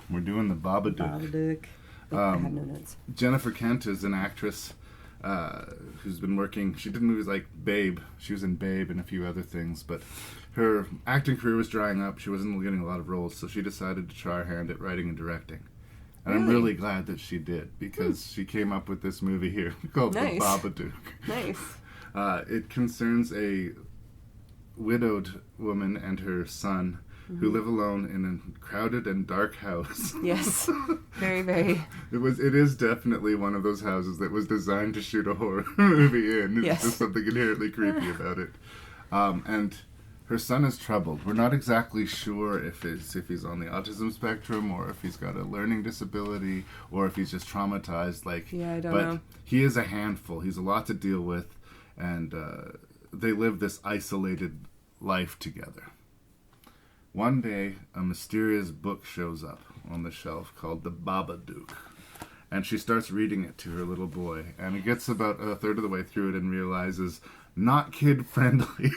We're doing the Babadook. I have no notes. Jennifer Kent is an actress who's been working. She did movies like Babe. She was in Babe and a few other things, but her acting career was drying up. She wasn't getting a lot of roles, so she decided to try her hand at writing and directing. And I'm really glad that she did, because she came up with this movie here called The Babadook. Nice. It concerns a widowed woman and her son who live alone in a crowded and dark house. Yes. Very, very. It is definitely one of those houses that was designed to shoot a horror movie in. It's just something inherently creepy about it. And her son is troubled. We're not exactly sure if he's on the autism spectrum, or if he's got a learning disability, or if he's just traumatized. I don't know. But he is a handful. He's a lot to deal with, and they live this isolated life together. One day, a mysterious book shows up on the shelf called The Babadook, and she starts reading it to her little boy, and it gets about a third of the way through it and realizes, not kid-friendly.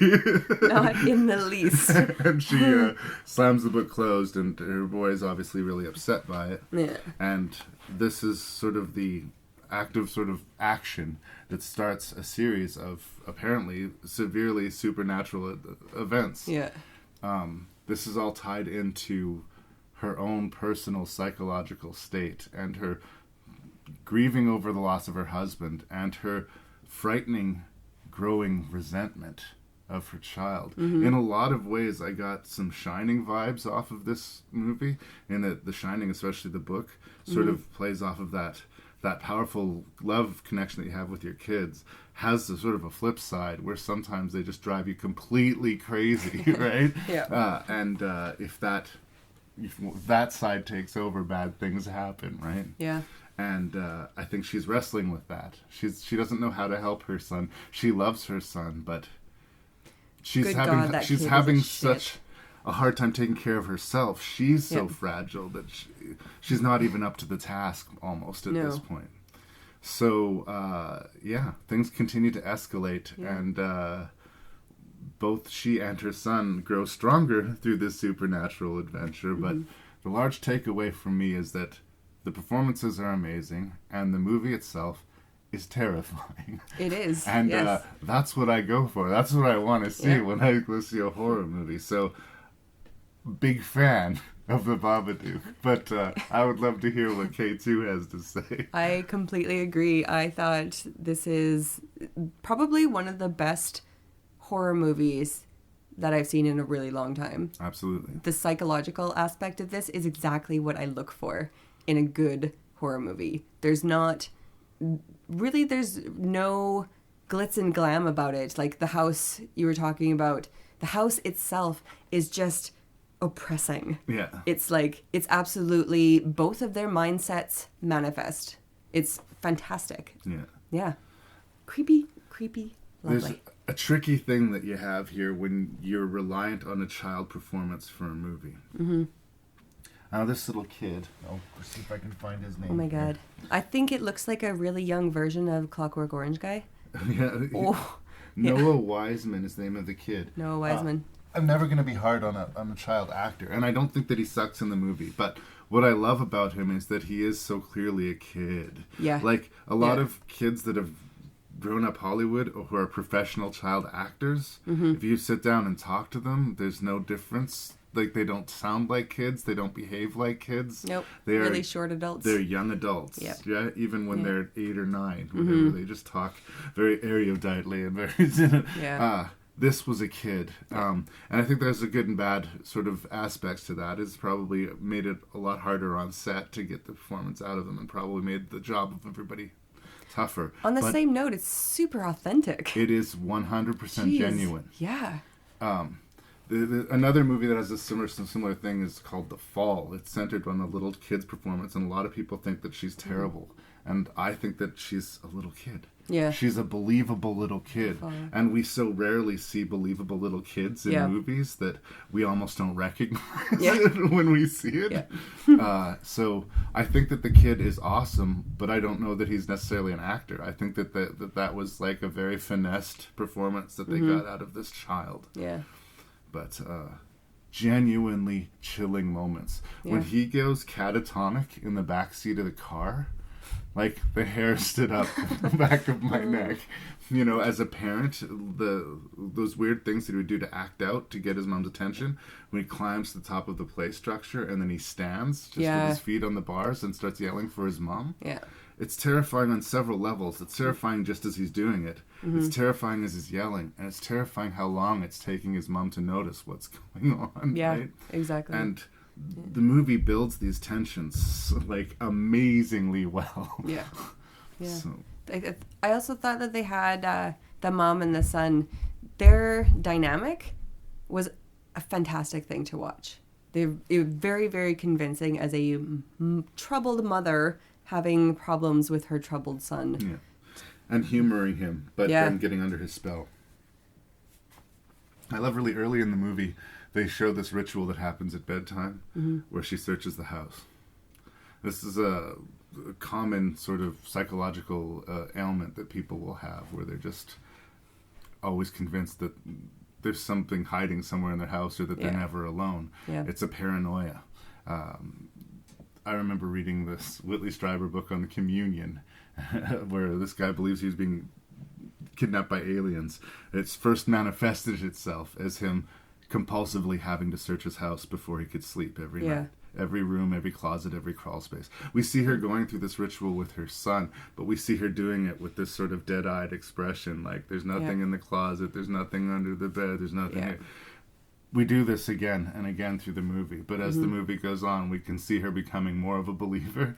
Not in the least. And she slams the book closed, and her boy is obviously really upset by it. Yeah. And this is sort of the active sort of action that starts a series of apparently severely supernatural events. Yeah. This is all tied into her own personal psychological state, and her grieving over the loss of her husband, and her frightening, growing resentment of her child. In a lot of ways, I got some Shining vibes off of this movie, in that The Shining, especially the book, sort of plays off of that powerful love connection that you have with your kids, has a sort of a flip side where sometimes they just drive you completely crazy, right? Yeah. And if that side takes over, bad things happen, right? Yeah. And I think she's wrestling with that. She doesn't know how to help her son. She loves her son, but she's having such a hard time taking care of herself. She's so fragile that she's not even up to the task almost at this point. So, things continue to escalate, and both she and her son grow stronger through this supernatural adventure. But the large takeaway from me is that the performances are amazing, and the movie itself is terrifying. It is. And yes. That's what I go for. That's what I want to see when I go see a horror movie. So, big fan of the Babadook. But I would love to hear what K2 has to say. I completely agree. I thought this is probably one of the best horror movies that I've seen in a really long time. Absolutely. The psychological aspect of this is exactly what I look for in a good horror movie. There's no glitz and glam about it. Like the house you were talking about, the house itself is just oppressing. Yeah. It's like, it's absolutely, both of their mindsets manifest. It's fantastic. Yeah. Yeah. Creepy, lovely. There's a tricky thing that you have here when you're reliant on a child performance for a movie. Mm-hmm. Now this little kid, I'll see if I can find his name. Oh my God. I think it looks like a really young version of Clockwork Orange guy. Yeah. Oh. Noah Wiseman is the name of the kid. Noah Wiseman. I'm never going to be hard on a child actor, and I don't think that he sucks in the movie, but what I love about him is that he is so clearly a kid. Yeah. Like, a lot of kids that have grown up Hollywood or who are professional child actors, if you sit down and talk to them, there's no difference. Like, they don't sound like kids, they don't behave like kids. Nope. They're really short adults. They're young adults. Yep. Yeah, even when they're 8 or 9, whatever, they just talk very eruditely and very... This was a kid. And I think there's a good and bad sort of aspects to that. It's probably made it a lot harder on set to get the performance out of them and probably made the job of everybody tougher. On the same note, it's super authentic. It is 100% genuine. Yeah. Another movie that has a similar thing is called The Fall. It's centered on a little kid's performance, and a lot of people think that she's terrible. And I think that she's a little kid. Yeah. She's a believable little kid. And we so rarely see believable little kids in movies that we almost don't recognize it when we see it. Yeah. So I think that the kid is awesome, but I don't know that he's necessarily an actor. I think that was like a very finessed performance that they got out of this child. Yeah. But genuinely chilling moments. When he goes catatonic in the backseat of the car... Like, the hair stood up the back of my neck. You know, as a parent, those weird things that he would do to act out to get his mom's attention, when he climbs to the top of the play structure and then he stands just with his feet on the bars and starts yelling for his mom. Yeah. It's terrifying on several levels. It's terrifying just as he's doing it. It's terrifying as he's yelling. And it's terrifying how long it's taking his mom to notice what's going on. Yeah, right? Exactly. And... the movie builds these tensions like amazingly well. Yeah. So. I also thought that they had the mom and the son. Their dynamic was a fantastic thing to watch. It was very, very convincing as a troubled mother having problems with her troubled son. Yeah. And humoring him, but then getting under his spell. I love really early in the movie, they show this ritual that happens at bedtime where she searches the house. This is a common sort of psychological ailment that people will have where they're just always convinced that there's something hiding somewhere in their house or that they're never alone. Yeah. It's a paranoia. I remember reading this Whitley Strieber book on the communion where this guy believes he was being kidnapped by aliens. It's first manifested itself as him compulsively having to search his house before he could sleep every night. Every room, every closet, every crawl space. We see her going through this ritual with her son, but we see her doing it with this sort of dead-eyed expression, like there's nothing in the closet, there's nothing under the bed, there's nothing here. We do this again and again through the movie, but as the movie goes on, we can see her becoming more of a believer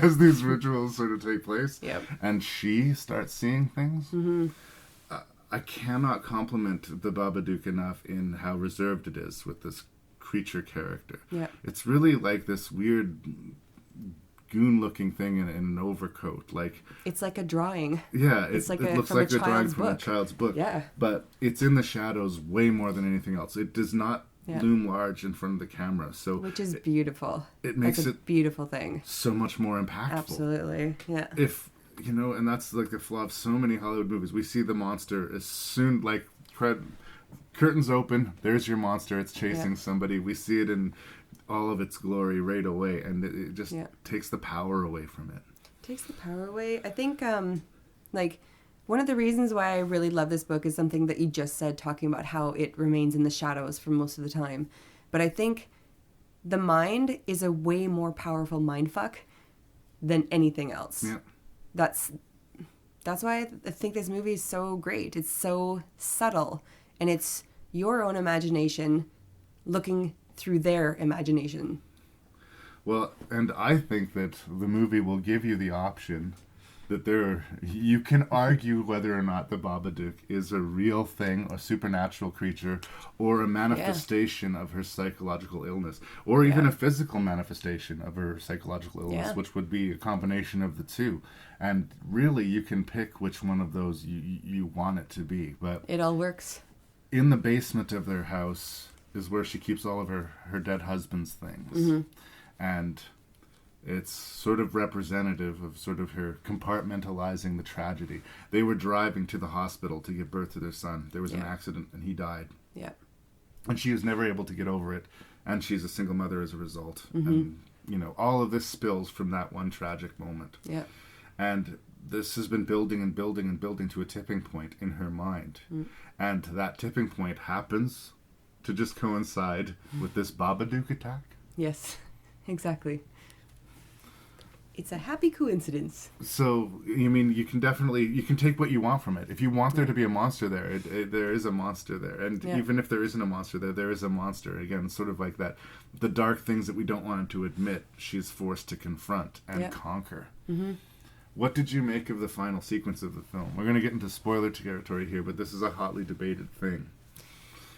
as these rituals sort of take place. And she starts seeing things. I cannot compliment the Babadook enough in how reserved it is with this creature character. It's really like this weird goon-looking thing in an overcoat. Like it's like a drawing. Yeah, it looks like a drawing from a child's book. Yeah, but it's in the shadows way more than anything else. It does not loom large in front of the camera, so which is beautiful. It makes it a beautiful thing. So much more impactful. Absolutely, yeah. If you know, and that's like the flaw of so many Hollywood movies. We see the monster as soon, like, curtains open, there's your monster, it's chasing somebody. We see it in all of its glory right away, and it just takes the power away from it. Takes the power away. I think, like, one of the reasons why I really love this book is something that you just said, talking about how it remains in the shadows for most of the time. But I think the mind is a way more powerful mindfuck than anything else. Yeah. That's why I think this movie is so great. It's so subtle, and it's your own imagination looking through their imagination. Well, and I think that the movie will give you the option that you can argue whether or not the Babadook is a real thing, a supernatural creature, or a manifestation of her psychological illness, or even a physical manifestation of her psychological illness, which would be a combination of the two. And really, you can pick which one of those you want it to be. But it all works. In the basement of their house is where she keeps all of her dead husband's things. Mm-hmm. And it's sort of representative of sort of her compartmentalizing the tragedy. They were driving to the hospital to give birth to their son. There was an accident and he died. Yeah. And she was never able to get over it. And she's a single mother as a result. Mm-hmm. And, you know, all of this spills from that one tragic moment. Yeah. And this has been building and building and building to a tipping point in her mind. Mm. And that tipping point happens to just coincide with this Babadook attack. Yes, exactly. It's a happy coincidence. So, you mean, you can take what you want from it. If you want there to be a monster there, there is a monster there. And even if there isn't a monster there is a monster. Again, sort of like that, the dark things that we don't want him to admit, she's forced to confront and conquer. Mm-hmm. What did you make of the final sequence of the film? We're going to get into spoiler territory here, but this is a hotly debated thing.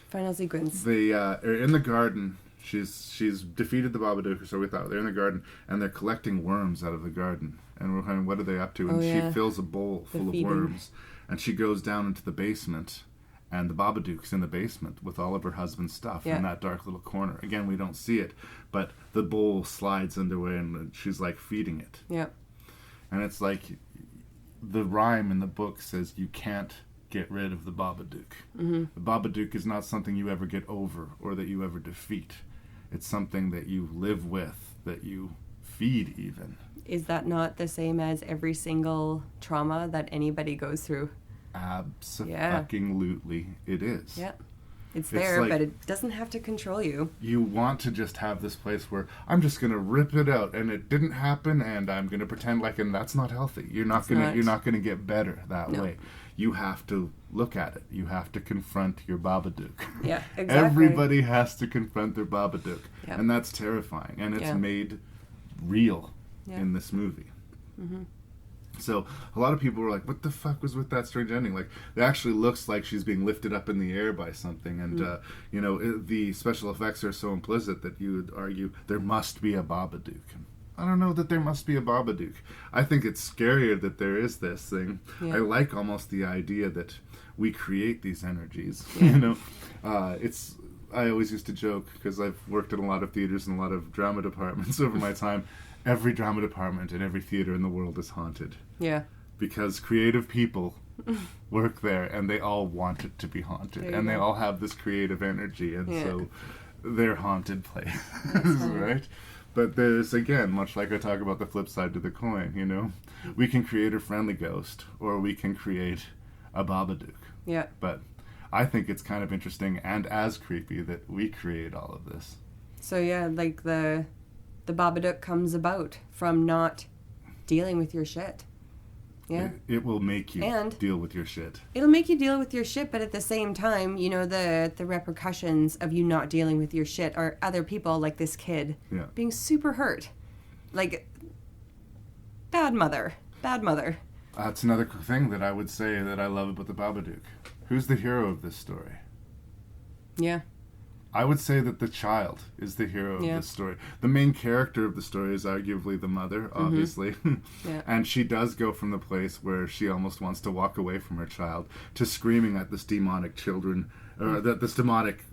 Final sequence. They are in the garden. She's defeated the Babadook, or so we thought. They're in the garden, and they're collecting worms out of the garden. And we're wondering, what are they up to? And she fills a bowl full of worms, and she goes down into the basement, and the Babadook's in the basement with all of her husband's stuff in that dark little corner. Again, we don't see it, but the bowl slides underway, and she's, like, feeding it. Yeah. And it's like, the rhyme in the book says you can't get rid of the Babadook. Mm-hmm. The Babadook is not something you ever get over or that you ever defeat. It's something that you live with, that you feed even. Is that not the same as every single trauma that anybody goes through? Abso-fucking-lutely it is. Yeah. It's there, like, but it doesn't have to control you. You want to just have this place where I'm just going to rip it out, and it didn't happen, and I'm going to pretend like, and that's not healthy. You're not going to get better that way. You have to look at it. You have to confront your Babadook. Yeah, exactly. Everybody has to confront their Babadook, and that's terrifying. And it's made real in this movie. Mm-hmm. So a lot of people were like, what the fuck was with that strange ending? Like, it actually looks like she's being lifted up in the air by something. And, you know, the special effects are so implicit that you would argue there must be a Babadook. I don't know that there must be a Babadook. I think it's scarier that there is this thing. Yeah. I like almost the idea that we create these energies. Yeah. You know, I always used to joke, because I've worked in a lot of theaters and a lot of drama departments over my time. Every drama department and every theater in the world is haunted. Yeah. Because creative people work there, and they all want it to be haunted. And they all have this creative energy, and so they're haunted places, right? But there's, again, much like I talk about the flip side to the coin, you know? We can create a friendly ghost, or we can create a Babadook. Yeah. But I think it's kind of interesting and as creepy that we create all of this. So, yeah, like the Babadook comes about from not dealing with your shit. Yeah. It will make you deal with your shit. It'll make you deal with your shit, but at the same time, you know, the repercussions of you not dealing with your shit are other people, like this kid, being super hurt. Like, bad mother. That's another thing that I would say that I love about the Babadook. Who's the hero of this story? Yeah. I would say that the child is the hero of this story. The main character of the story is arguably the mother, obviously. Mm-hmm. And she does go from the place where she almost wants to walk away from her child to screaming at this demonic this demonic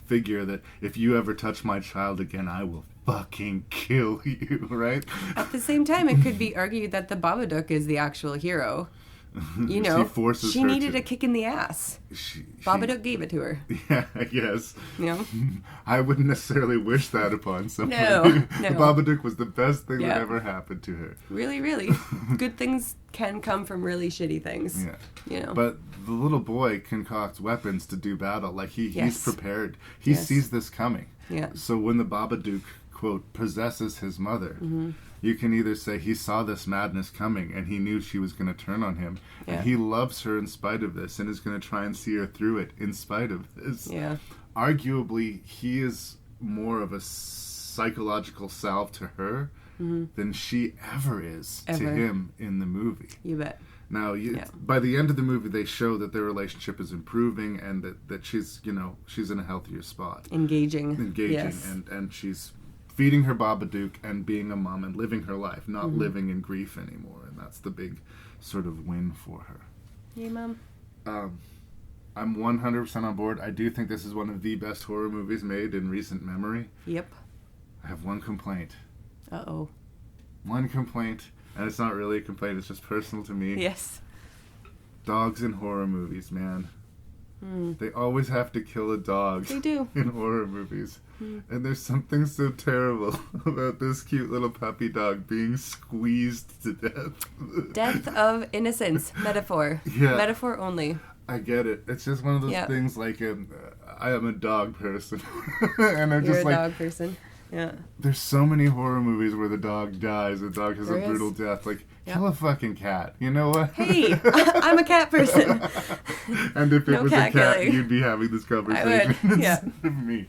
figure that if you ever touch my child again, I will fucking kill you, right? At the same time, it could be argued that the Babadook is the actual hero. You know, she needed to. a kick in the ass. Babadook gave it to her. Yeah, I guess. You know? I wouldn't necessarily wish that upon someone. No. Babadook was the best thing that ever happened to her. Really, really. Good things can come from really shitty things. Yeah. You know? But the little boy concocts weapons to do battle. Like, he's prepared. He sees this coming. Yeah. So when the Babadook, quote, possesses his mother, you can either say he saw this madness coming and he knew she was going to turn on him. Yeah. And he loves her in spite of this and is going to try and see her through it in spite of this. Yeah. Arguably, he is more of a psychological salve to her than she ever is to him in the movie. You bet. Now, by the end of the movie, they show that their relationship is improving and that she's, she's in a healthier spot. Engaging. Yes. And she's feeding her Babadook and being a mom and living her life, not living in grief anymore. And that's the big sort of win for her. Hey, Mom. I'm 100% on board. I do think this is one of the best horror movies made in recent memory. Yep. I have one complaint. Uh-oh. One complaint, and it's not really a complaint, it's just personal to me. Yes. Dogs in horror movies, man. They always have to kill a dog. They do. In horror movies. And there's something so terrible about this cute little puppy dog being squeezed to death. Death of innocence. Metaphor. Yeah. Metaphor only. I get it. It's just one of those things like I am a dog person. And I'm just You're a dog person. Yeah. There's so many horror movies where the dog dies, the dog has a brutal death. Like, kill a fucking cat. You know what? Hey, I'm a cat person. And if it was a cat, killing. you'd be having this conversation I would. instead of me.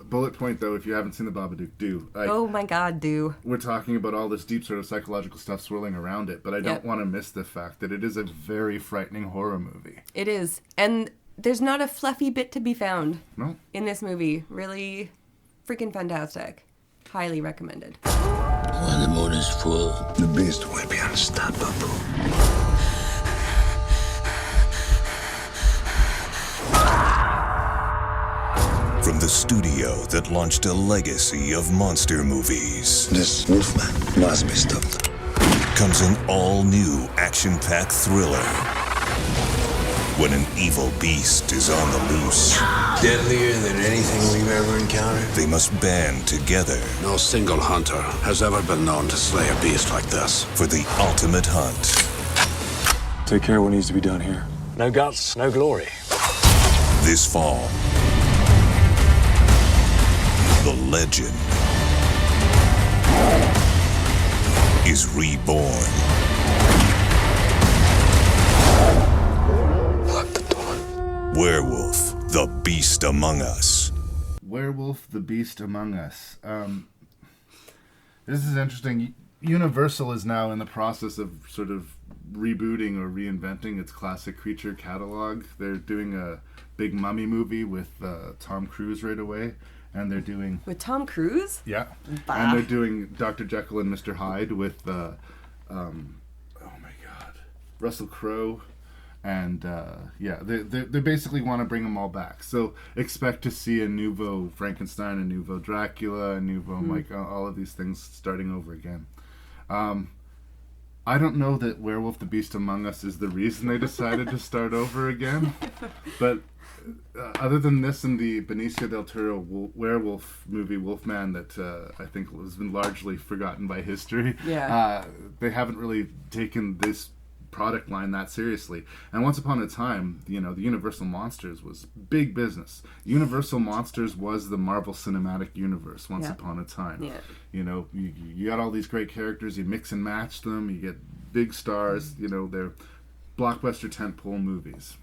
Bullet point, though, if you haven't seen the Babadook, do. Oh my God, do. We're talking about all this deep sort of psychological stuff swirling around it, but I don't want to miss the fact that it is a very frightening horror movie. It is. And there's not a fluffy bit to be found in this movie. Really freaking fantastic. Highly recommended. When the moon is full, the beast will be unstoppable. From the studio that launched a legacy of monster movies. This wolfman must be stopped. Comes an all-new action-packed thriller. When an evil beast is on the loose. deadlier than anything we've ever encountered. They must band together. No single hunter has ever been known to slay a beast like this. For the ultimate hunt. Take care of what needs to be done here. No guts, no glory. This fall, the legend is reborn. Lock the door. Werewolf, the Beast Among Us. Werewolf, the Beast Among Us. This is interesting. Universal is now in the process of sort of rebooting or reinventing its classic creature catalog. They're doing a big mummy movie with Tom Cruise right away. And they're doing... With Tom Cruise? Yeah. Bah. And they're doing Dr. Jekyll and Mr. Hyde with, oh my God, Russell Crowe. And, yeah, they basically want to bring them all back. So expect to see a nouveau Frankenstein, a nouveau Dracula, a nouveau Mike, all of these things starting over again. I don't know that Werewolf the Beast Among Us is the reason they decided to start over again. But... other than this and the Benicio del Toro werewolf movie Wolfman that I think has been largely forgotten by history, they haven't really taken this product line that seriously. And once upon a time, the Universal Monsters was big business. Universal Monsters was the Marvel Cinematic Universe once upon a time. Yeah. You got all these great characters, you mix and match them, you get big stars, they're blockbuster tentpole movies.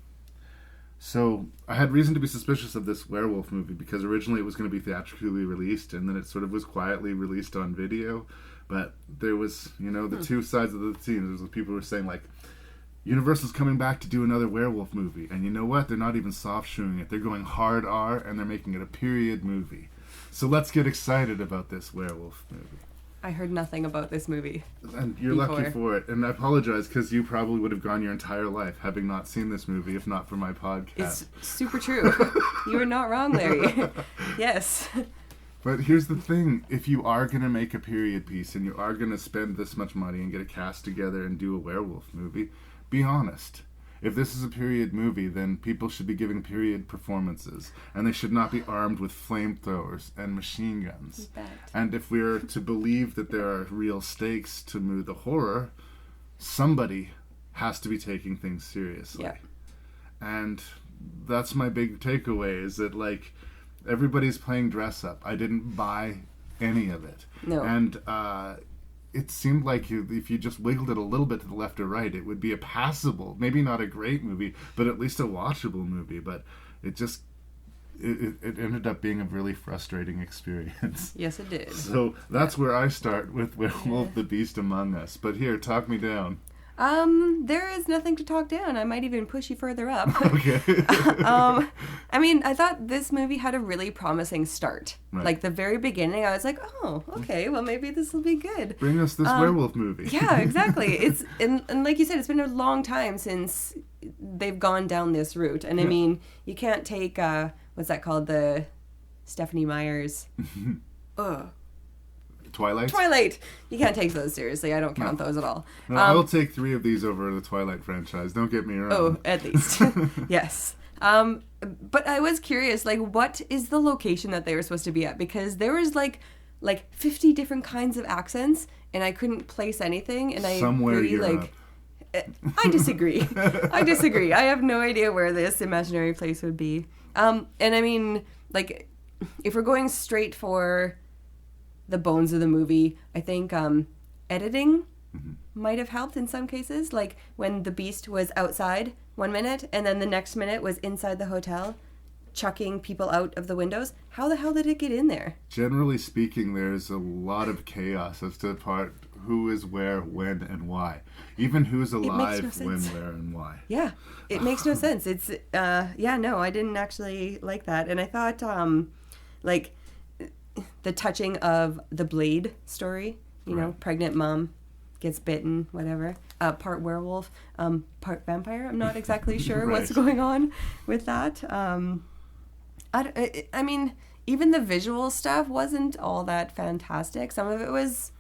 So I had reason to be suspicious of this werewolf movie because originally it was going to be theatrically released and then it sort of was quietly released on video. But there was, the two sides of the scene. There was people who were saying like, Universal's coming back to do another werewolf movie. And you know what? They're not even soft-shoeing it. They're going hard R and they're making it a period movie. So let's get excited about this werewolf movie. I heard nothing about this movie. And you're lucky for it. And I apologize because you probably would have gone your entire life having not seen this movie if not for my podcast. It's super true. You were not wrong, Larry. Yes. But here's the thing. If you are going to make a period piece and you are going to spend this much money and get a cast together and do a werewolf movie, be honest. If this is a period movie, then people should be giving period performances. And they should not be armed with flamethrowers and machine guns. And if we're to believe that there are real stakes to the horror, somebody has to be taking things seriously. Yeah. And that's my big takeaway, is that, like, everybody's playing dress up. I didn't buy any of it. No. And it seemed like if you just wiggled it a little bit to the left or right, it would be a passable, maybe not a great movie, but at least a watchable movie. But it just, it ended up being a really frustrating experience. Yes, it did. So that's where I start with Werewolf the Beast Among Us. But here, talk me down. There is nothing to talk down. I might even push you further up. Okay. I mean, I thought this movie had a really promising start. Right. Like, the very beginning, I was like, oh, okay, well, maybe this will be good. Bring us this werewolf movie. Yeah, exactly. It's and like you said, it's been a long time since they've gone down this route. And I mean, you can't take, what's that called? The Stephanie Meyer's... Twilight. You can't take those seriously. I don't count those at all. No, I will take 3 of these over the Twilight franchise. Don't get me wrong. Oh, at least. Yes. But I was curious, like, what is the location that they were supposed to be at? Because there was like 50 different kinds of accents, and I couldn't place anything. And Somewhere really Europe. I disagree. I have no idea where this imaginary place would be. And I mean, like, if we're going straight for the bones of the movie, I think editing might have helped in some cases. Like when the beast was outside 1 minute and then the next minute was inside the hotel chucking people out of the windows. How the hell did it get in there? Generally speaking, there's a lot of chaos as to who is where, when, and why. Even who's alive, when, where, and why. Yeah, it makes no sense. It's no, I didn't actually like that. And I thought like the touching of the Blade story, you know, pregnant mom gets bitten, whatever, part werewolf, part vampire. I'm not exactly sure what's going on with that. I mean, even the visual stuff wasn't all that fantastic. Some of it was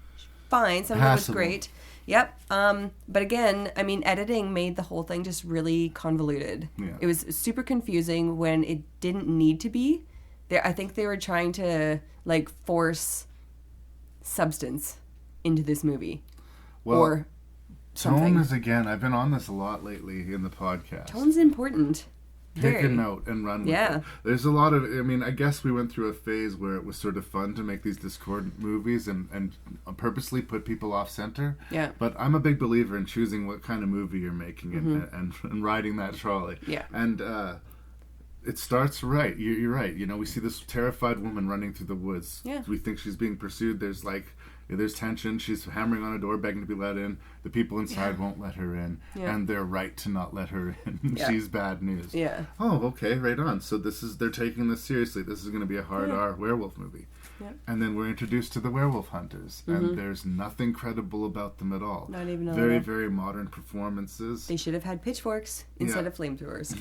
fine. Some of it was great. Yep. But again, I mean, editing made the whole thing just really convoluted. Yeah. It was super confusing when it didn't need to be. I think they were trying to like force substance into this movie. Well, or something. Tone is, again, I've been on this a lot lately in the podcast. Tone's important. Take a note and run with it. There's a lot of, I mean, I guess we went through a phase where it was sort of fun to make these discordant movies and purposely put people off center. Yeah. But I'm a big believer in choosing what kind of movie you're making and riding that trolley. Yeah. And it starts right. You're right. You know, we see this terrified woman running through the woods. Yeah. We think she's being pursued. There's tension. She's hammering on a door, begging to be let in. The people inside won't let her in, and they're right to not let her in. She's bad news. Yeah. Oh, okay, right on. So they're taking this seriously. This is going to be a hard R werewolf movie. Yep. And then we're introduced to the werewolf hunters, and there's nothing credible about them at all. Not even very, very modern performances. They should have had pitchforks instead of flamethrowers,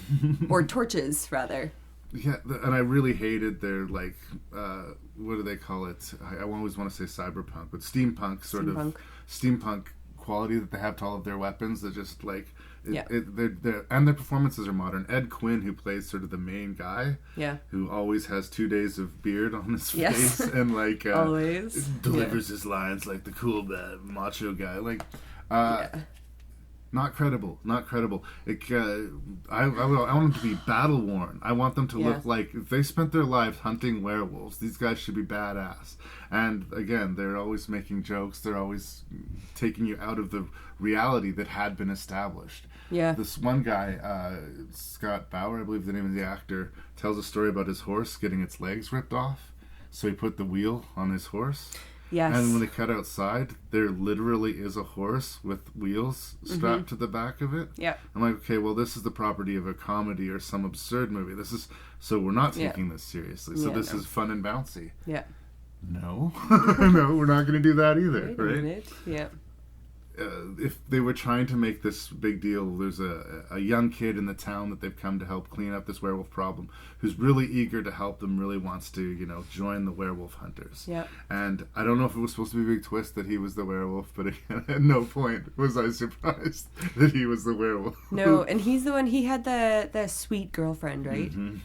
or torches rather. Yeah, and I really hated their, like, what do they call it? I always want to say cyberpunk, but steampunk steampunk quality that they have to all of their weapons. They're just like, and their performances are modern. Ed Quinn, who plays sort of the main guy, who always has 2 days of beard on his face, and like always delivers his lines like the cool macho guy, like. Not credible. I want them to be battle worn. I want them to look like, if they spent their lives hunting werewolves, these guys should be badass. And again, they're always making jokes. They're always taking you out of the reality that had been established. Yeah. This one guy, Scott Bauer, I believe the name of the actor, tells a story about his horse getting its legs ripped off. So he put the wheel on his horse. Yes. And when they cut outside, there literally is a horse with wheels strapped to the back of it. Yeah. I'm like, okay, well, this is the property of a comedy or some absurd movie. So we're not taking this seriously. So this is fun and bouncy. Yeah. No. No, we're not going to do that either, Wait a minute. Yeah. if they were trying to make this big deal, there's a young kid in the town that they've come to help clean up this werewolf problem, who's really eager to help them, really wants to, join the werewolf hunters. Yep. And I don't know if it was supposed to be a big twist that he was the werewolf, but again, at no point was I surprised that he was the werewolf. No, and he's the one, he had the sweet girlfriend, right? Mm-hmm.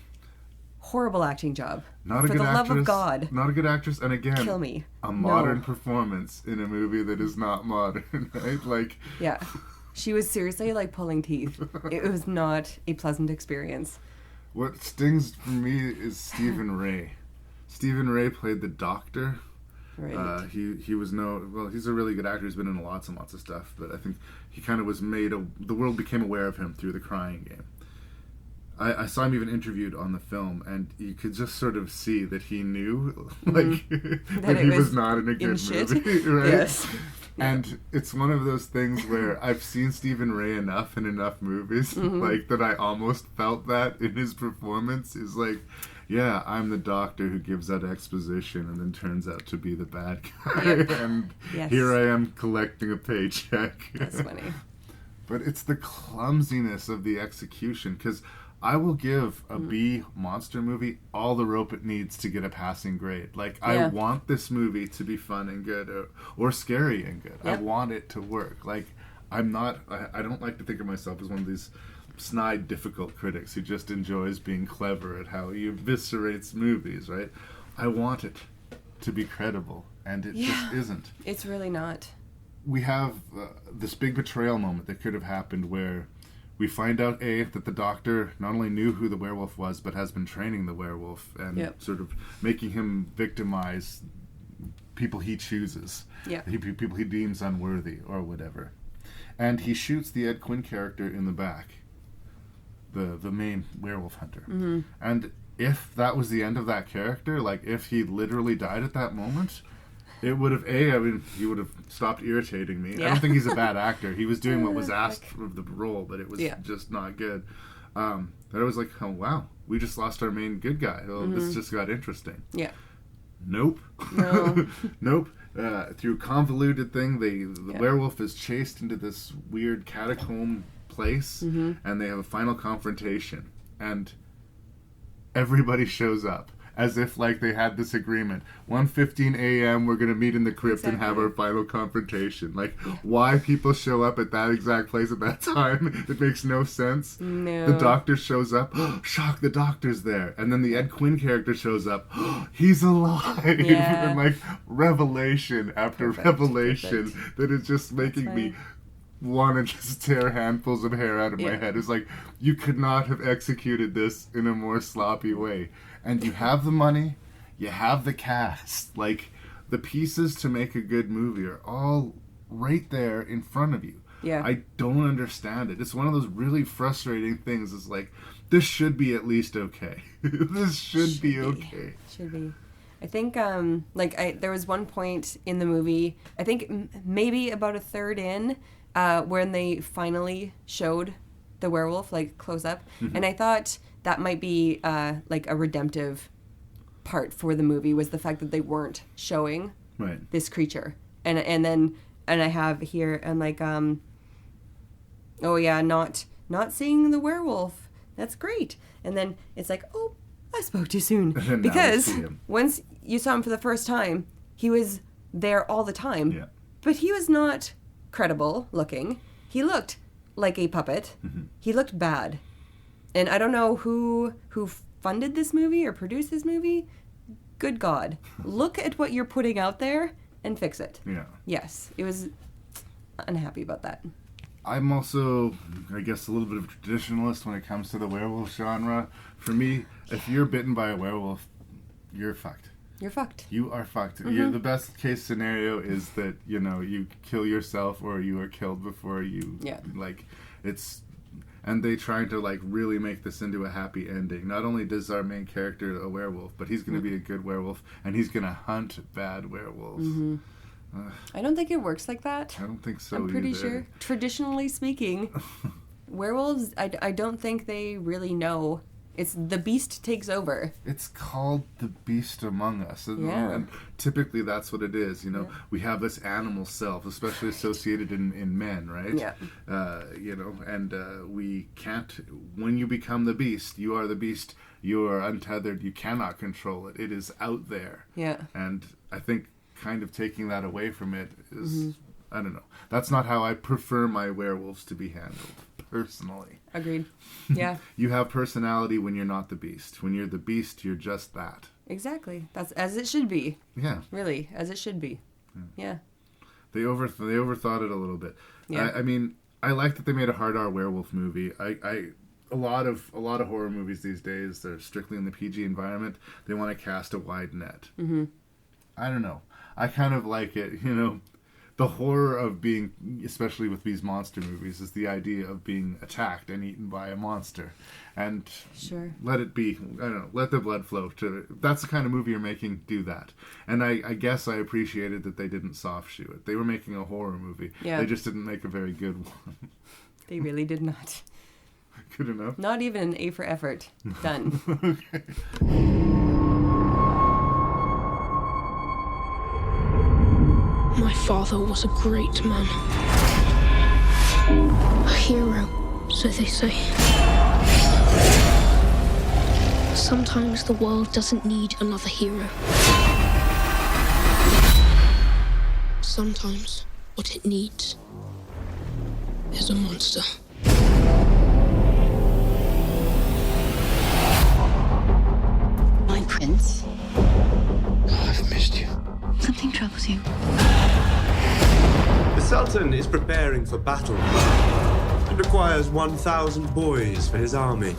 Horrible acting job. Not a For good the actress, love of God. Not a good actress, and again, Kill me. a modern performance in a movie that is not modern, right? Like, yeah, she was seriously like pulling teeth. It was not a pleasant experience. What stings for me is Stephen Ray. Stephen Ray played the Doctor. Right. He was he's a really good actor. He's been in lots and lots of stuff, but I think he kind of was the world became aware of him through The Crying Game. I saw him even interviewed on the film, and you could just sort of see that he knew, like, that he was not in a good movie, right? Yes. And it's one of those things where I've seen Stephen Ray enough in enough movies, like, that I almost felt that in his performance. Is like, yeah, I'm the doctor who gives that exposition and then turns out to be the bad guy. Yep. And here I am collecting a paycheck. That's funny. But it's the clumsiness of the execution, because I will give a B monster movie all the rope it needs to get a passing grade. Like, I want this movie to be fun and good, or scary and good. Yep. I want it to work. Like, I don't like to think of myself as one of these snide, difficult critics who just enjoys being clever at how he eviscerates movies, right? I want it to be credible, and it just isn't. It's really not. We have this big betrayal moment that could have happened where we find out, that the doctor not only knew who the werewolf was, but has been training the werewolf and sort of making him victimize people he chooses, people he deems unworthy or whatever. And he shoots the Ed Quinn character in the back, the main werewolf hunter. Mm-hmm. And if that was the end of that character, like if he literally died at that moment, it would have, he would have stopped irritating me. I don't think he's a bad actor. He was doing what was asked of the role, but it was just not good. But I was like, oh, wow, we just lost our main good guy. Oh, this just got interesting. Yeah. Nope. No. Nope. Through convoluted thing, the werewolf is chased into this weird catacomb place, and they have a final confrontation. And everybody shows up. As if, like, they had this agreement. 1:15 a.m., we're going to meet in the crypt and have our final confrontation. Like, why people show up at that exact place at that time, it makes no sense. No. The doctor shows up. Shock, the doctor's there. And then the Ed Quinn character shows up. He's alive. Yeah. And, like, revelation after revelation that is just making me want to just tear handfuls of hair out of my head. It's like, you could not have executed this in a more sloppy way. And you have the money, you have the cast. Like, the pieces to make a good movie are all right there in front of you. Yeah. I don't understand it. It's one of those really frustrating things. It's like, this should be at least okay. This should be okay. Should be. I think, there was one point in the movie, I think maybe about a third in, when they finally showed the werewolf, like, close up. Mm-hmm. And I thought that might be, like, a redemptive part for the movie, was the fact that they weren't showing this creature. And I have here, and like, oh yeah, not seeing the werewolf. That's great. And then it's like, oh, I spoke too soon. Because once you saw him for the first time, he was there all the time. Yeah. But he was not credible looking. He looked like a puppet. Mm-hmm. He looked bad. And I don't know who funded this movie or produced this movie. Good God. Look at what you're putting out there and fix it. Yeah. Yes. It was unhappy about that. I'm also, I guess, a little bit of a traditionalist when it comes to the werewolf genre. For me, if you're bitten by a werewolf, you're fucked. You're fucked. You are fucked. Mm-hmm. The best case scenario is that, you kill yourself or you are killed before you, and they trying to, like, really make this into a happy ending. Not only does our main character a werewolf, but he's going to be a good werewolf, and he's going to hunt bad werewolves. Mm-hmm. I don't think it works like that. I don't think so I'm pretty either. sure. Traditionally speaking, werewolves, I don't think they really know It's the beast takes over. It's called The Beast Among Us. And typically that's what it is. You know, we have this animal self, especially associated in men, right? Yeah. You know, and we can't, when you become the beast, you are the beast, you are untethered, you cannot control it. It is out there. Yeah. And I think kind of taking that away from it is, I don't know. That's not how I prefer my werewolves to be handled, personally. Agreed. Yeah. You have personality when you're not the beast. When you're the beast, you're just that. Exactly. That's as it should be. Yeah. Really, as it should be. Yeah. They overthought it a little bit. Yeah. I mean, I like that they made a hard R werewolf movie. A lot of horror movies these days, they're strictly in the PG environment. They want to cast a wide net. Mm-hmm. I don't know. I kind of like it, you know. The horror of being, especially with these monster movies, is the idea of being attacked and eaten by a monster. And let it be, I don't know, let the blood flow to it. That's the kind of movie you're making, do that. And I guess I appreciated that they didn't soft shoe it. They were making a horror movie. Yeah. They just didn't make a very good one. They really did not. Good enough? Not even an A for effort. Done. Okay. My father was a great man. A hero, so they say. Sometimes the world doesn't need another hero. Sometimes what it needs is a monster. My prince. I've missed you. Something troubles you. The Sultan is preparing for battle and requires 1,000 boys for his army,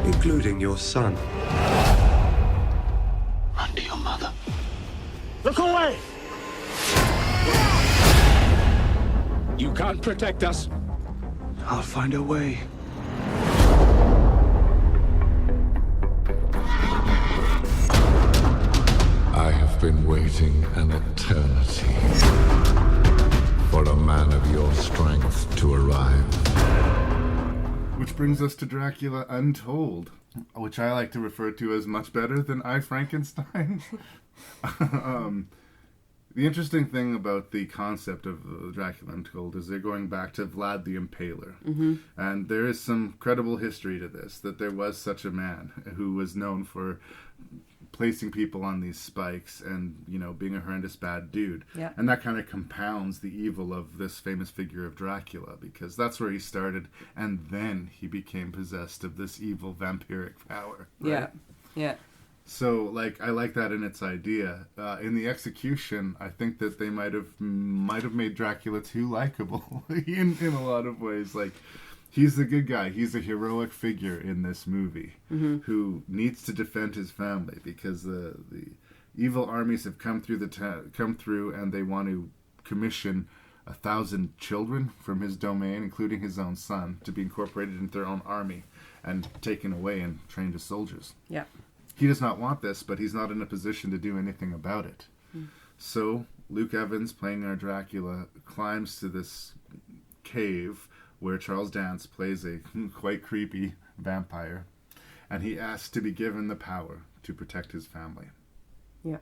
including your son. Run to your mother. Look away! You can't protect us. I'll find a way. I have been waiting an eternity for a man of your strength to arrive. Which brings us to Dracula Untold, which I like to refer to as much better than I, Frankenstein. The interesting thing about the concept of Dracula Untold is they're going back to Vlad the Impaler. Mm-hmm. And there is some credible history to this, that there was such a man who was known for placing people on these spikes and, you know, being a horrendous bad dude. Yeah. And that kind of compounds the evil of this famous figure of Dracula, because that's where he started, and then he became possessed of this evil vampiric power. Right? Yeah. Yeah. So, like, I like that in its idea. In the execution, I think that they might have made Dracula too likable in a lot of ways. Like, he's the good guy. He's a heroic figure in this movie who needs to defend his family because the evil armies have come through and they want to commission 1,000 children from his domain, including his own son, to be incorporated into their own army and taken away and trained as soldiers. Yeah. He does not want this, but he's not in a position to do anything about it. So Luke Evans, playing our Dracula, climbs to this cave where Charles Dance plays a quite creepy vampire, and he asks to be given the power to protect his family. Yeah.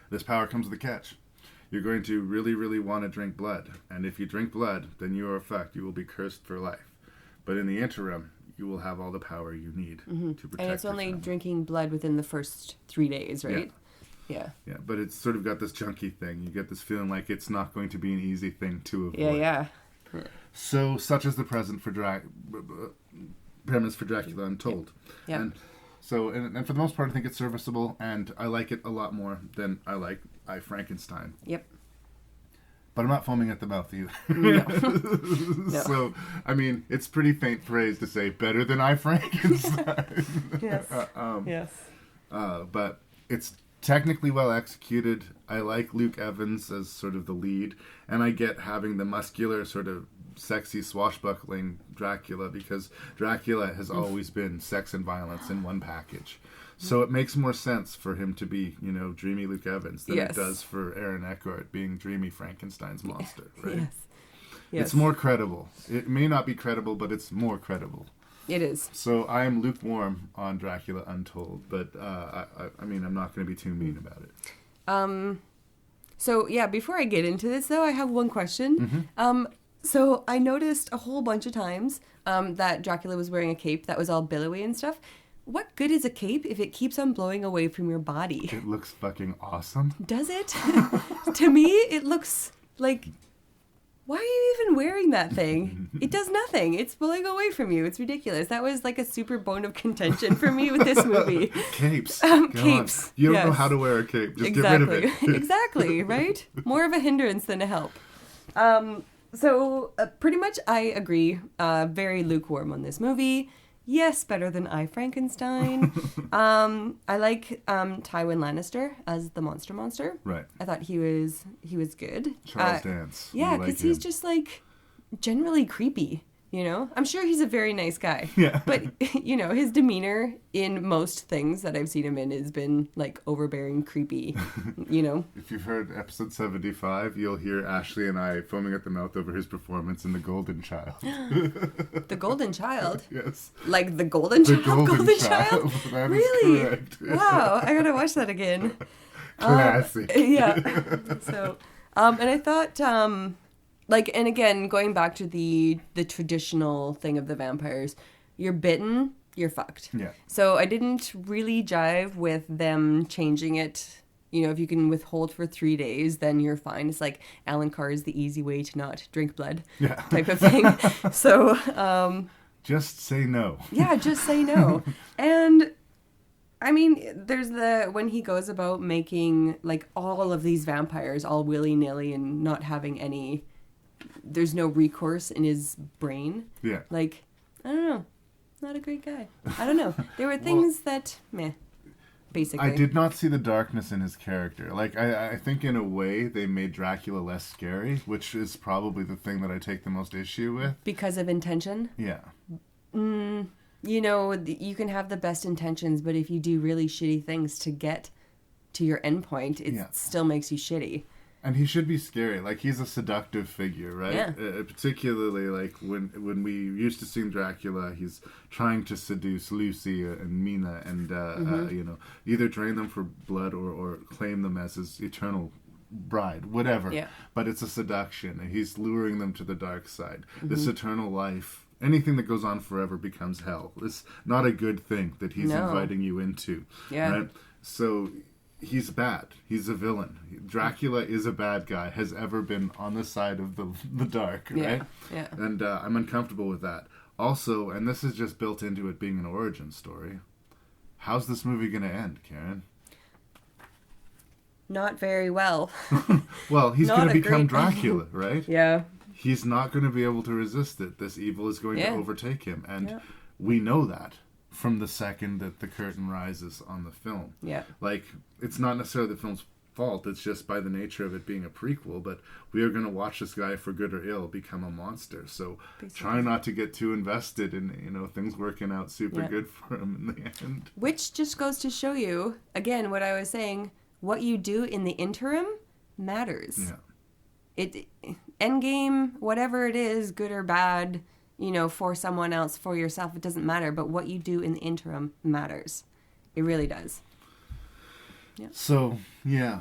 This power comes with a catch. You're going to really, really want to drink blood, and if you drink blood, then you are fucked. You will be cursed for life. But in the interim, you will have all the power you need to protect. And it's only drinking blood within the first 3 days, right? Yeah. Yeah, but it's sort of got this chunky thing. You get this feeling like it's not going to be an easy thing to avoid. Yeah. So, such is the premise for Dracula Untold. Yeah. And so, and for the most part, I think it's serviceable, and I like it a lot more than I like I, Frankenstein. Yep. But I'm not foaming at the mouth either. No. So, I mean, it's pretty faint praise to say better than I, Frankenstein. Yes. Yes. But it's technically well executed. I like Luke Evans as sort of the lead, and I get having the muscular, sort of sexy, swashbuckling Dracula, because Dracula has always been sex and violence in one package. So it makes more sense for him to be, you know, dreamy Luke Evans than it does for Aaron Eckhart being dreamy Frankenstein's monster, right? Yes. It's more credible. It may not be credible, but it's more credible. It is. So I am lukewarm on Dracula Untold, but I mean, I'm not going to be too mean about it. So yeah, before I get into this though, I have one question. So I noticed a whole bunch of times that Dracula was wearing a cape that was all billowy and stuff. What good is a cape if it keeps on blowing away from your body? It looks fucking awesome. Does it? To me, it looks like, why are you even wearing that thing? It does nothing. It's blowing away from you. It's ridiculous. That was like a super bone of contention for me with this movie. Capes. Capes. On. You don't know how to wear a cape. Just get rid of it. Exactly, right? More of a hindrance than a help. So pretty much I agree. Very lukewarm on this movie. Yes, better than I, Frankenstein. I like Tywin Lannister as the monster. Right. I thought he was good. Charles Dance. Yeah, because he's just like generally creepy. You know, I'm sure he's a very nice guy. Yeah. But, you know, his demeanor in most things that I've seen him in has been, like, overbearing, creepy, you know? If you've heard episode 75, you'll hear Ashley and I foaming at the mouth over his performance in The Golden Child. The Golden Child? Yes. Like the Golden Child? Golden Child. That really? Is correct. Wow, I gotta watch that again. Classic. Yeah. So, and I thought... like, and again, going back to the traditional thing of the vampires, you're bitten, you're fucked. Yeah. So I didn't really jive with them changing it. You know, if you can withhold for 3 days, then you're fine. It's like Alan Carr's The Easy Way to Not Drink Blood type of thing. So... just say no. Yeah, just say no. And... I mean, there's when he goes about making, like, all of these vampires all willy-nilly and not having any... There's no recourse in his brain. Yeah. Like, I don't know. Not a great guy. I don't know. There were things that, meh, basically. I did not see the darkness in his character. Like, I think in a way they made Dracula less scary, which is probably the thing that I take the most issue with. Because of intention? Yeah. You know, you can have the best intentions, but if you do really shitty things to get to your endpoint, it still makes you shitty. And he should be scary. Like, he's a seductive figure, right? Yeah. Particularly, like, when we used to see Dracula, he's trying to seduce Lucy and Mina and, you know, either drain them for blood or claim them as his eternal bride, whatever. Yeah. But it's a seduction, and he's luring them to the dark side. This eternal life, anything that goes on forever becomes hell. It's not a good thing that he's inviting you into. Yeah. Right? So... he's bad. He's a villain. Dracula is a bad guy, has ever been on the side of the dark, right? Yeah. And I'm uncomfortable with that. Also, and this is just built into it being an origin story, how's this movie going to end, Karen? Not very well. Well, he's going to become Dracula, right? Yeah. He's not going to be able to resist it. This evil is going to overtake him. And we know that from the second that the curtain rises on the film. Yeah. Like, it's not necessarily the film's fault, it's just by the nature of it being a prequel, but we are going to watch this guy, for good or ill, become a monster. So try not to get too invested in, you know, things working out super good for him in the end. Which just goes to show you, again, what I was saying, what you do in the interim matters. Yeah. Endgame, whatever it is, good or bad, you know, for someone else, for yourself, it doesn't matter. But what you do in the interim matters. It really does. Yeah. So, yeah.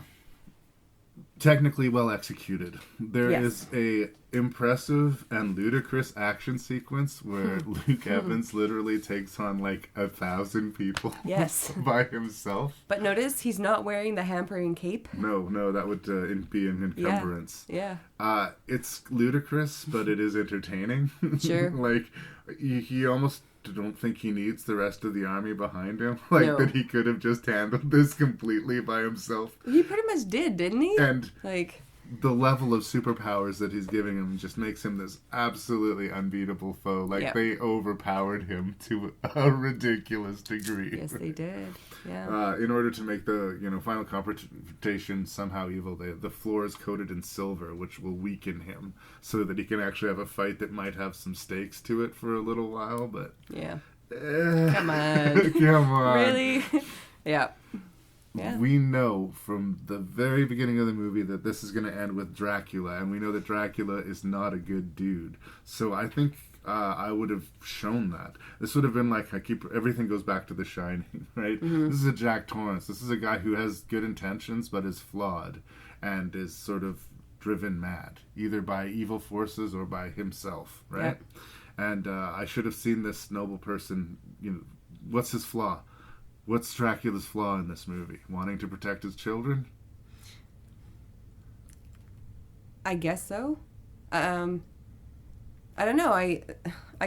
Technically well executed. There is a impressive and ludicrous action sequence where Luke Evans literally takes on like 1,000 people by himself. But notice he's not wearing the hampering cape. No, that would be an encumbrance. Yeah. It's ludicrous, but it is entertaining. Sure. Like, he almost don't think he needs the rest of the army behind him. Like, that he could have just handled this completely by himself. He pretty much did, didn't he? And like, the level of superpowers that he's giving him just makes him this absolutely unbeatable foe. Like, they overpowered him to a ridiculous degree. Yes, they did. Yeah. In order to make the, you know, final confrontation somehow evil, the floor is coated in silver, which will weaken him so that he can actually have a fight that might have some stakes to it for a little while. But come on, really? Yeah. We know from the very beginning of the movie that this is going to end with Dracula, and we know that Dracula is not a good dude. So I think I would have shown that. This would have been like, everything goes back to The Shining, right? Mm-hmm. This is a Jack Torrance. This is a guy who has good intentions but is flawed and is sort of driven mad, either by evil forces or by himself, right? Yeah. And I should have seen this noble person, what's his flaw? What's Dracula's flaw in this movie? Wanting to protect his children? I guess so. I don't know. I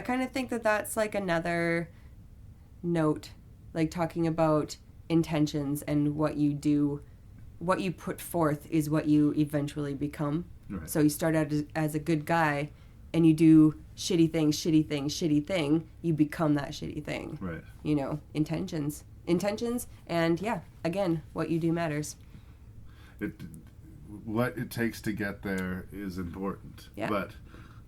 kind of think that that's like another note, like talking about intentions and what you do, what you put forth is what you eventually become. Right. So you start out as a good guy and you do shitty thing, you become that shitty thing. Right. Intentions. And yeah, again, what you do matters. What it takes to get there is important. Yeah. But,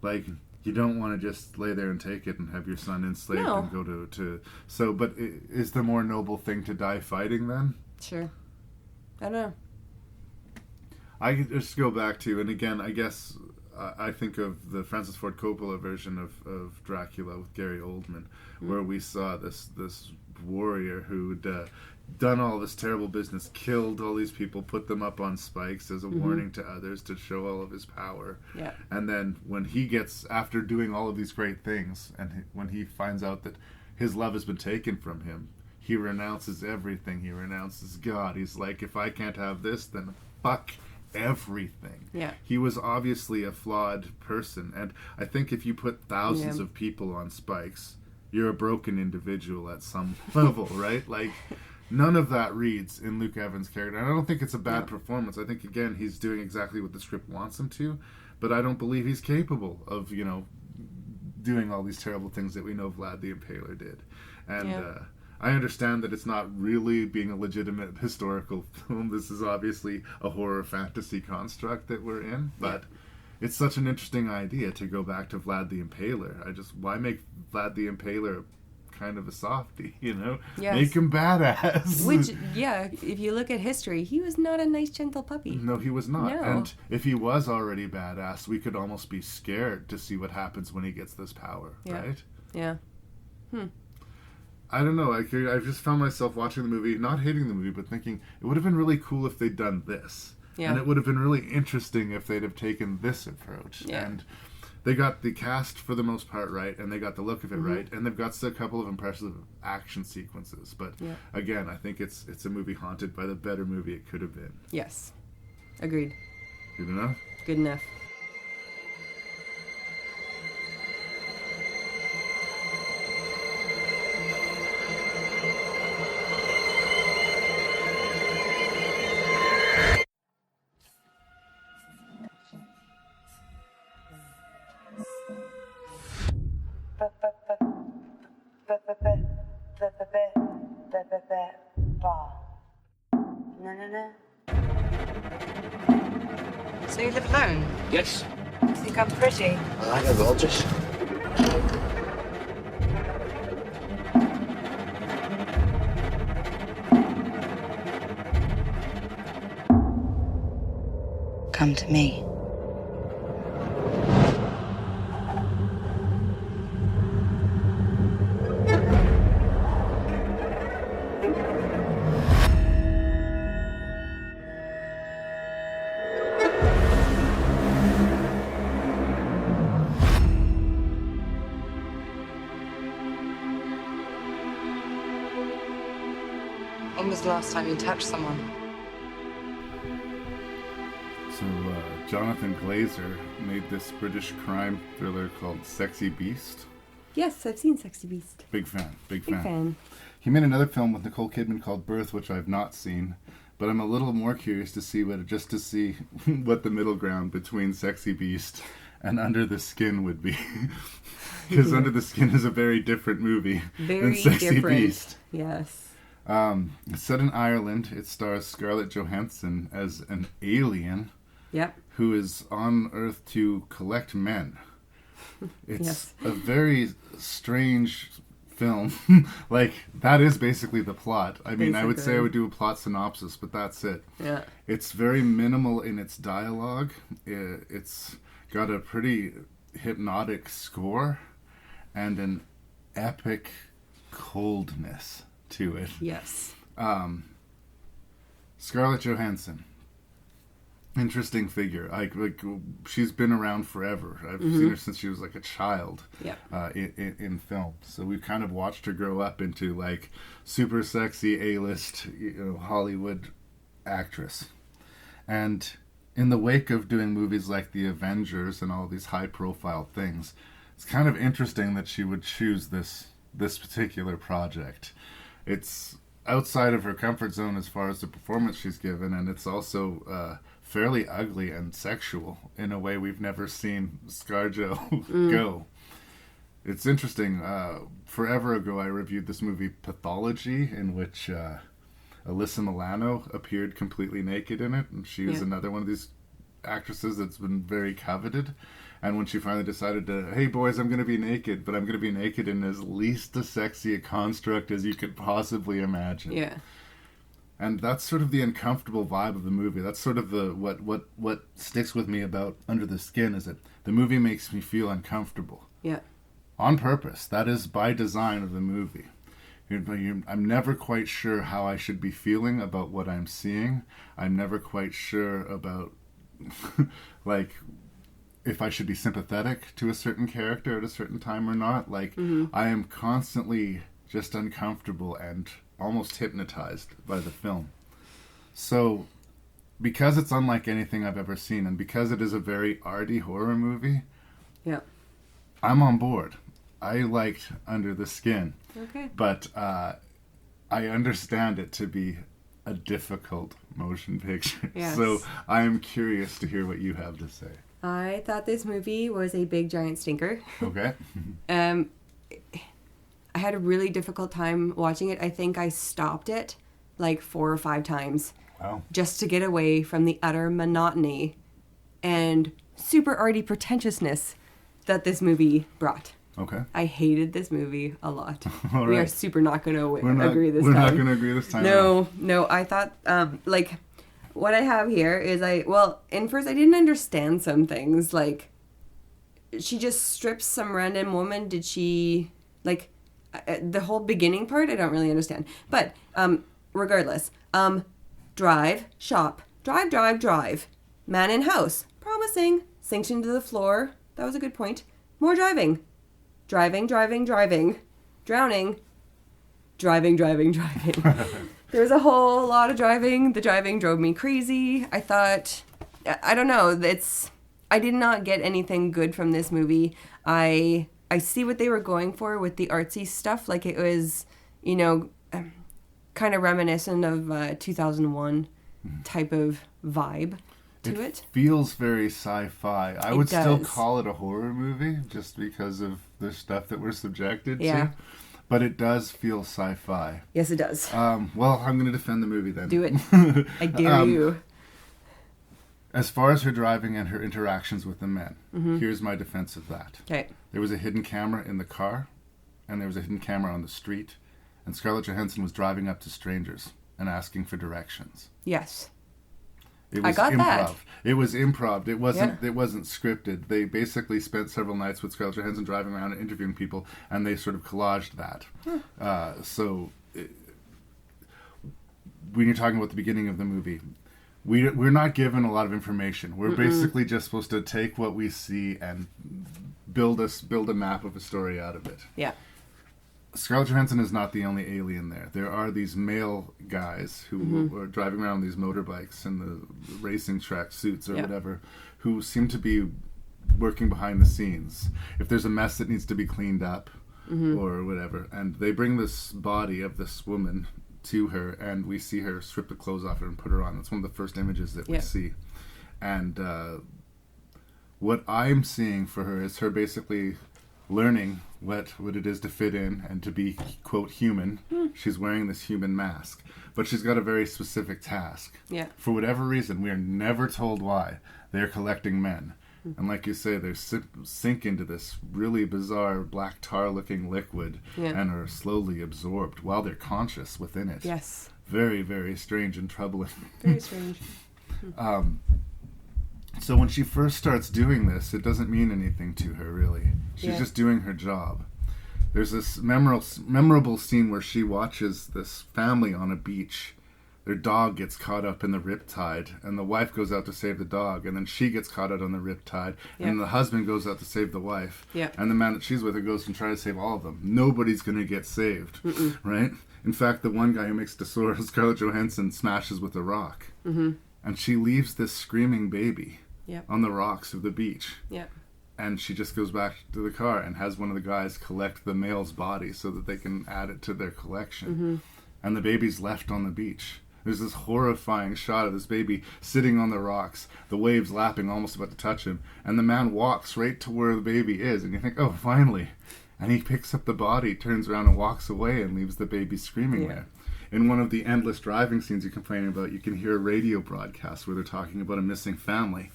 like, you don't want to just lay there and take it and have your son enslaved and go to... So, but is the more noble thing to die fighting then? Sure. I don't know. I could just go back to, and again, I guess I think of the Francis Ford Coppola version of Dracula with Gary Oldman, where we saw this warrior who'd done all this terrible business, killed all these people, put them up on spikes as a warning to others to show all of his power. Yeah. And then when he gets, after doing all of these great things, and when he finds out that his love has been taken from him, he renounces everything. He renounces God. He's like, if I can't have this, then fuck everything. Yeah. He was obviously a flawed person. And I think if you put thousands of people on spikes, you're a broken individual at some level, right? Like, none of that reads in Luke Evans' character. And I don't think it's a bad performance. I think, again, he's doing exactly what the script wants him to. But I don't believe he's capable of, doing all these terrible things that we know Vlad the Impaler did. And I understand that it's not really being a legitimate historical film. This is obviously a horror fantasy construct that we're in. But it's such an interesting idea to go back to Vlad the Impaler. Why make Vlad the Impaler kind of a softie, Yes. Make him badass. Which, if you look at history, he was not a nice, gentle puppy. No, he was not. No. And if he was already badass, we could almost be scared to see what happens when he gets this power, right? Yeah. I don't know. I just found myself watching the movie, not hating the movie, but thinking it would have been really cool if they'd done this. Yeah. And it would have been really interesting if they'd have taken this approach. Yeah. And they got the cast for the most part right, and they got the look of it right, and they've got a couple of impressive action sequences. But again, I think it's a movie haunted by the better movie it could have been. Yes. Agreed. Good enough? Good enough. So you live alone? Yes. You think I'm pretty? I like her gorgeous. Come to me. When was the last time you touched someone? So, Jonathan Glazer made this British crime thriller called Sexy Beast. Yes, I've seen Sexy Beast. Big fan. He made another film with Nicole Kidman called Birth, which I've not seen, but I'm a little more curious to see what the middle ground between Sexy Beast and Under the Skin would be. Because Under the Skin is a very different movie than Sexy Beast. Yes. It's set in Ireland. It stars Scarlett Johansson as an alien who is on Earth to collect men. It's a very strange film. Like, that is basically the plot. I mean, I would say I would do a plot synopsis, but that's it. Yeah. It's very minimal in its dialogue. It's got a pretty hypnotic score. and an epic coldness to it. Yes. Scarlett Johansson. Interesting figure. Like she's been around forever. I've seen her since she was like a child. In film. So we've kind of watched her grow up into like super sexy A-list, Hollywood actress. And in the wake of doing movies like The Avengers and all these high-profile things, it's kind of interesting that she would choose this particular project. It's outside of her comfort zone as far as the performance she's given, and it's also fairly ugly and sexual in a way we've never seen ScarJo go. It's interesting. Forever ago, I reviewed this movie Pathology, in which Alyssa Milano appeared completely naked in it, and she was another one of these actresses that's been very coveted. And when she finally decided to, hey boys, I'm going to be naked, but I'm going to be naked in as least as sexy a construct as you could possibly imagine. Yeah. And that's sort of the uncomfortable vibe of the movie. That's sort of the what sticks with me about Under the Skin, is that the movie makes me feel uncomfortable. Yeah. On purpose. That is by design of the movie. I'm never quite sure how I should be feeling about what I'm seeing. I'm never quite sure about like if I should be sympathetic to a certain character at a certain time or not. Like I am constantly just uncomfortable and almost hypnotized by the film. So because it's unlike anything I've ever seen, and because it is a very arty horror movie, I'm on board. I liked Under the Skin. Okay. But I understand it to be a difficult motion picture. Yes. So I am curious to hear what you have to say. I thought this movie was a big giant stinker. Okay. I had a really difficult time watching it. I think I stopped it like 4 or 5 times. Wow. Just to get away from the utter monotony and super arty pretentiousness that this movie brought. Okay. I hated this movie a lot. All We right. are super not going to agree this We're time. not going to agree this time. No. I thought, like, what I have here is in first I didn't understand some things. Like, she just strips some random woman. Did she, like, the whole beginning part, I don't really understand. But, regardless, drive, shop, drive, man in house, promising, sinks into the floor. That was a good point. More driving. Drowning. Driving. There was a whole lot of driving. The driving drove me crazy. I thought, I don't know, I did not get anything good from this movie. I see what they were going for with the artsy stuff. Like, it was, kind of reminiscent of 2001 type of vibe to it. It feels very sci-fi. I would still call it a horror movie just because of the stuff that we're subjected to. But it does feel sci-fi. Yes, it does. Well, I'm going to defend the movie then. Do it. I dare you. As far as her driving and her interactions with the men, here's my defense of that. Okay. There was a hidden camera in the car, and there was a hidden camera on the street, and Scarlett Johansson was driving up to strangers and asking for directions. Yes. It was I got improv. that. It was improv. It wasn't scripted. They basically spent several nights with Scarlett Johansson driving around and interviewing people, and they sort of collaged that. When you're talking about the beginning of the movie, we're not given a lot of information. We're basically just supposed to take what we see and build a map of a story out of it. Yeah. Scarlett Johansson is not the only alien there. There are these male guys who are driving around these motorbikes and the racing track suits or whatever, who seem to be working behind the scenes. If there's a mess that needs to be cleaned up or whatever, and they bring this body of this woman to her, and we see her strip the clothes off her and put her on. That's one of the first images that we see. And what I'm seeing for her is her basically learning what it is to fit in and to be, quote, human. She's wearing this human mask. But she's got a very specific task. Yeah. For whatever reason, we are never told why. They're collecting men. And like you say, they sink into this really bizarre black tar-looking liquid and are slowly absorbed while they're conscious within it. Yes. Very, very strange and troubling. Very strange. So when she first starts doing this, it doesn't mean anything to her, really. She's just doing her job. There's this memorable scene where she watches this family on a beach. Their dog gets caught up in the riptide, and the wife goes out to save the dog, and then she gets caught out on the riptide, and the husband goes out to save the wife, and the man that she's with goes and tries to save all of them. Nobody's going to get saved, right? In fact, the one guy who makes Scarlett Johansson smashes with a rock, and she leaves this screaming baby on the rocks of the beach. And she just goes back to the car and has one of the guys collect the male's body so that they can add it to their collection. And the baby's left on the beach. There's this horrifying shot of this baby sitting on the rocks, the waves lapping, almost about to touch him, and the man walks right to where the baby is, and you think, oh, finally. And he picks up the body, turns around and walks away and leaves the baby screaming there. In one of the endless driving scenes you're complaining about, you can hear a radio broadcast where they're talking about a missing family.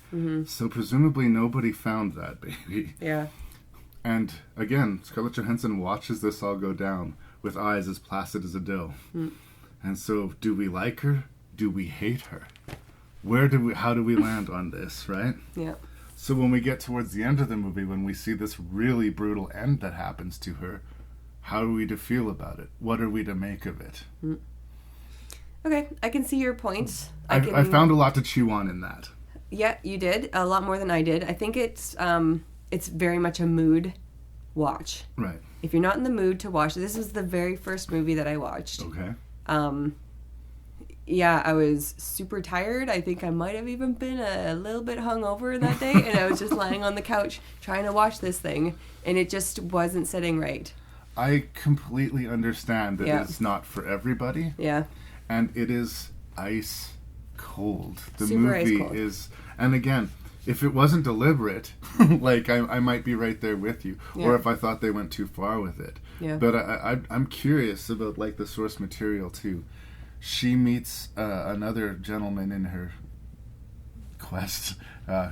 So presumably nobody found that baby. And again, Scarlett Johansson watches this all go down with eyes as placid as a dough. And so, do we like her? Do we hate her? How do we land on this, right? So when we get towards the end of the movie, when we see this really brutal end that happens to her, how are we to feel about it? What are we to make of it? Okay, I can see your points. I found a lot to chew on in that. Yeah, you did. A lot more than I did. I think it's very much a mood watch. Right. If you're not in the mood to watch, this was the very first movie that I watched. Okay. Yeah, I was super tired. I think I might have even been a little bit hungover that day, and I was just lying on the couch trying to watch this thing, and it just wasn't sitting right. I completely understand that it's not for everybody. And it is ice cold. The super movie ice cold. is, and again, if it wasn't deliberate, like I might be right there with you, or if I thought they went too far with it. But I'm curious about like the source material too. She meets another gentleman in her quest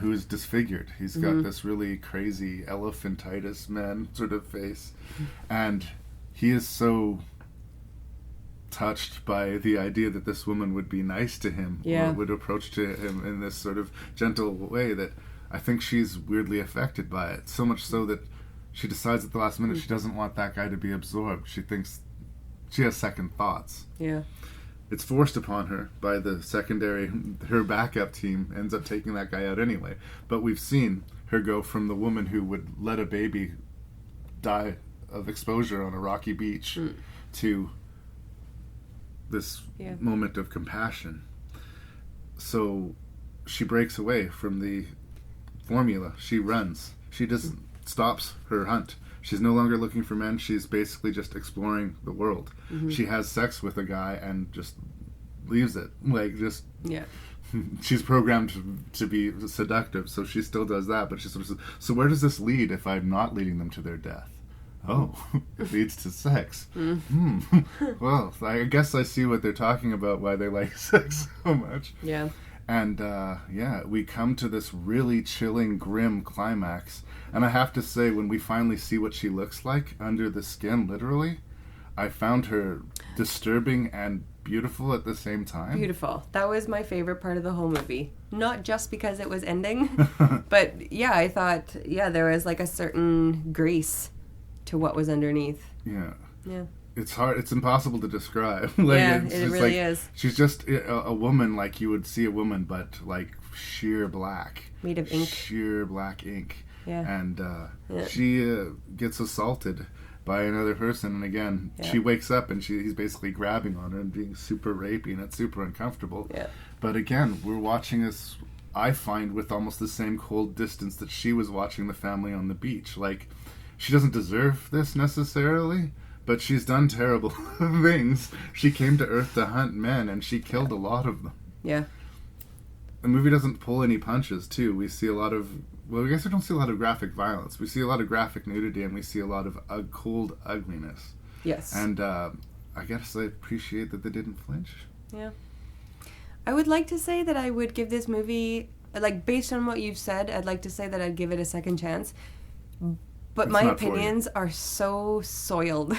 who is disfigured. He's got this really crazy elephantitis man sort of face, and he is so touched by the idea that this woman would be nice to him or would approach to him in this sort of gentle way that I think she's weirdly affected by it, so much so that she decides at the last minute she doesn't want that guy to be absorbed. She thinks she has second thoughts. It's forced upon her by the secondary, her backup team ends up taking that guy out anyway. But we've seen her go from the woman who would let a baby die of exposure on a rocky beach to this moment of compassion. So she breaks away from the formula. She runs. She just stops her hunt. She's no longer looking for men. She's basically just exploring the world. She has sex with a guy and just leaves it. Like, just... She's programmed to be seductive, so she still does that, but she sort of says, so where does this lead if I'm not leading them to their death? Oh, it leads to sex. Well, I guess I see what they're talking about, why they like sex so much. And, we come to this really chilling, grim climax. And I have to say, when we finally see what she looks like under the skin, literally, I found her disturbing and beautiful at the same time. Beautiful. That was my favorite part of the whole movie. Not just because it was ending, but I thought, there was like a certain grace to what was underneath. It's hard. It's impossible to describe. It really is. She's just a woman like you would see a woman, but like sheer black. Made of ink. Sheer black ink. And she gets assaulted by another person, and again, she wakes up and he's basically grabbing on her and being super rapey, and it's super uncomfortable. But again, we're watching this, I find, with almost the same cold distance that she was watching the family on the beach. Like, she doesn't deserve this necessarily, but she's done terrible things. She came to Earth to hunt men, and she killed a lot of them. The movie doesn't pull any punches, too. We see a lot of... Well, I guess we don't see a lot of graphic violence. We see a lot of graphic nudity, and we see a lot of cold ugliness. And I guess I appreciate that they didn't flinch. I would like to say that I would give this movie, like, based on what you've said, I'd like to say that I'd give it a second chance. But my opinions are so soiled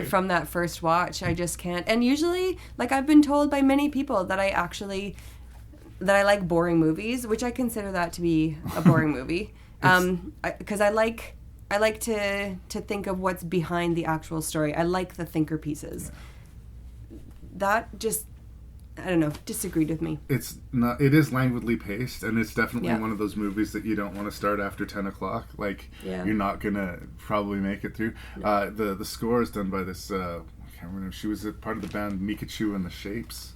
from that first watch. I just can't. And usually, like, I've been told by many people that I like boring movies, which I consider that to be a boring movie. Because I like like to think of what's behind the actual story. I like the thinker pieces. Yeah. That just, I don't know, disagreed with me. It is languidly paced, and it's definitely one of those movies that you don't want to start after 10 o'clock. Like, you're not going to probably make it through. No. The score is done by this, I can't remember, she was a part of the band Mikachu and the Shapes.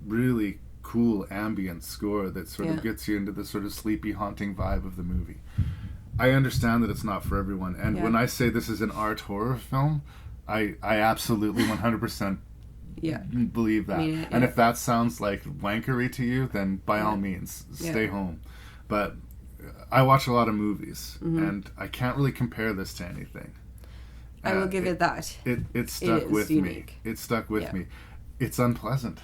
Really cool ambient score that sort of gets you into the sort of sleepy, haunting vibe of the movie. I understand that it's not for everyone, and when I say this is an art horror film, I absolutely 100% believe that. And if that sounds like wankery to you, then by all means, stay home. But I watch a lot of movies, and I can't really compare this to anything. I will give it that. It stuck with me. It stuck with me. It's unpleasant.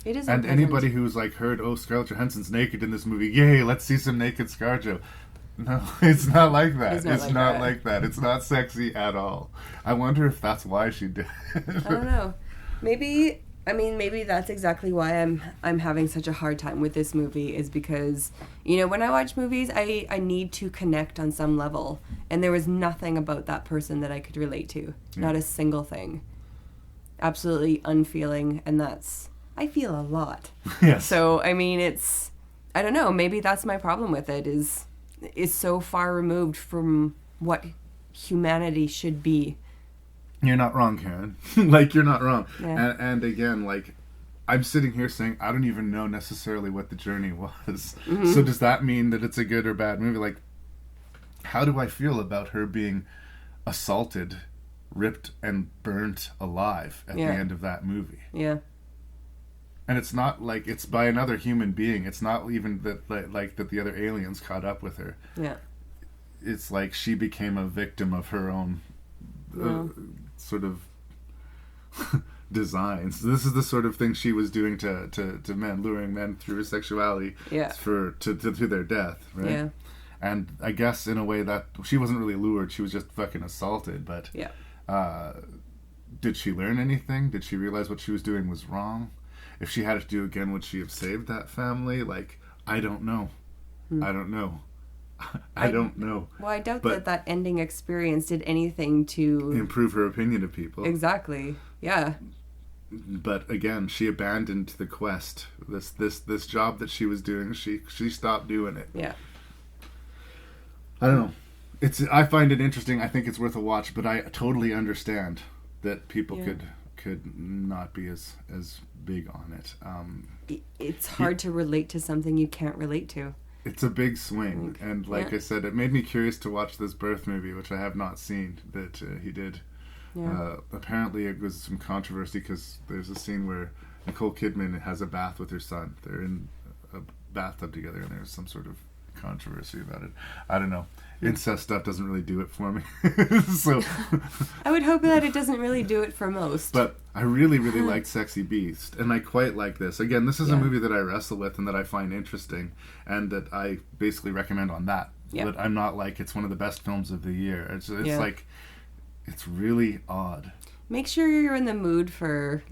It is and unpleasant. Anybody who's like heard, oh, Scarlett Johansson's naked in this movie, yay, let's see some naked ScarJo. No, it's not like that. It's not like that. It's not sexy at all. I wonder if that's why she did it. I don't know. Maybe that's exactly why I'm having such a hard time with this movie, is because, when I watch movies, I need to connect on some level. And there was nothing about that person that I could relate to. Not a single thing. Absolutely unfeeling, and I feel a lot. Yes. So, I don't know, maybe that's my problem with it, is so far removed from what humanity should be. You're not wrong, Karen. You're not wrong. Yeah. And again, I'm sitting here saying I don't even know necessarily what the journey was. Mm-hmm. So does that mean that it's a good or bad movie? How do I feel about her being assaulted, ripped, and burnt alive at the end of that movie? Yeah. And it's not like it's by another human being. It's not even that that the other aliens caught up with her. Yeah. It's like she became a victim of her own sort of designs. This is the sort of thing she was doing to men, luring men through her sexuality to their death, right? Yeah. And I guess in a way that she wasn't really lured, she was just fucking assaulted. But did she learn anything? Did she realize what she was doing was wrong? If she had to do again, would she have saved that family? I don't know. I don't know. I don't know. Well, I doubt that ending experience did anything to improve her opinion of people. Exactly. Yeah. But again, she abandoned the quest. This job that she was doing, she stopped doing it. Yeah. I don't know. I find it interesting. I think it's worth a watch, but I totally understand that people could not be as big on it. It's hard to relate to something you can't relate to. It's a big swing, and I said, it made me curious to watch this Birth movie, which I have not seen, that he did. Yeah. Apparently it was some controversy because there's a scene where Nicole Kidman has a bath with her son. They're in a bathtub together, and there's some sort of controversy about it. I don't know. Incest stuff doesn't really do it for me. So I would hope that it doesn't really do it for most. But I really, really liked Sexy Beast, and I quite like this. Again, this is a movie that I wrestle with and that I find interesting, and that I basically recommend on that. Yeah. But I'm not it's one of the best films of the year. It's it's really odd. Make sure you're in the mood for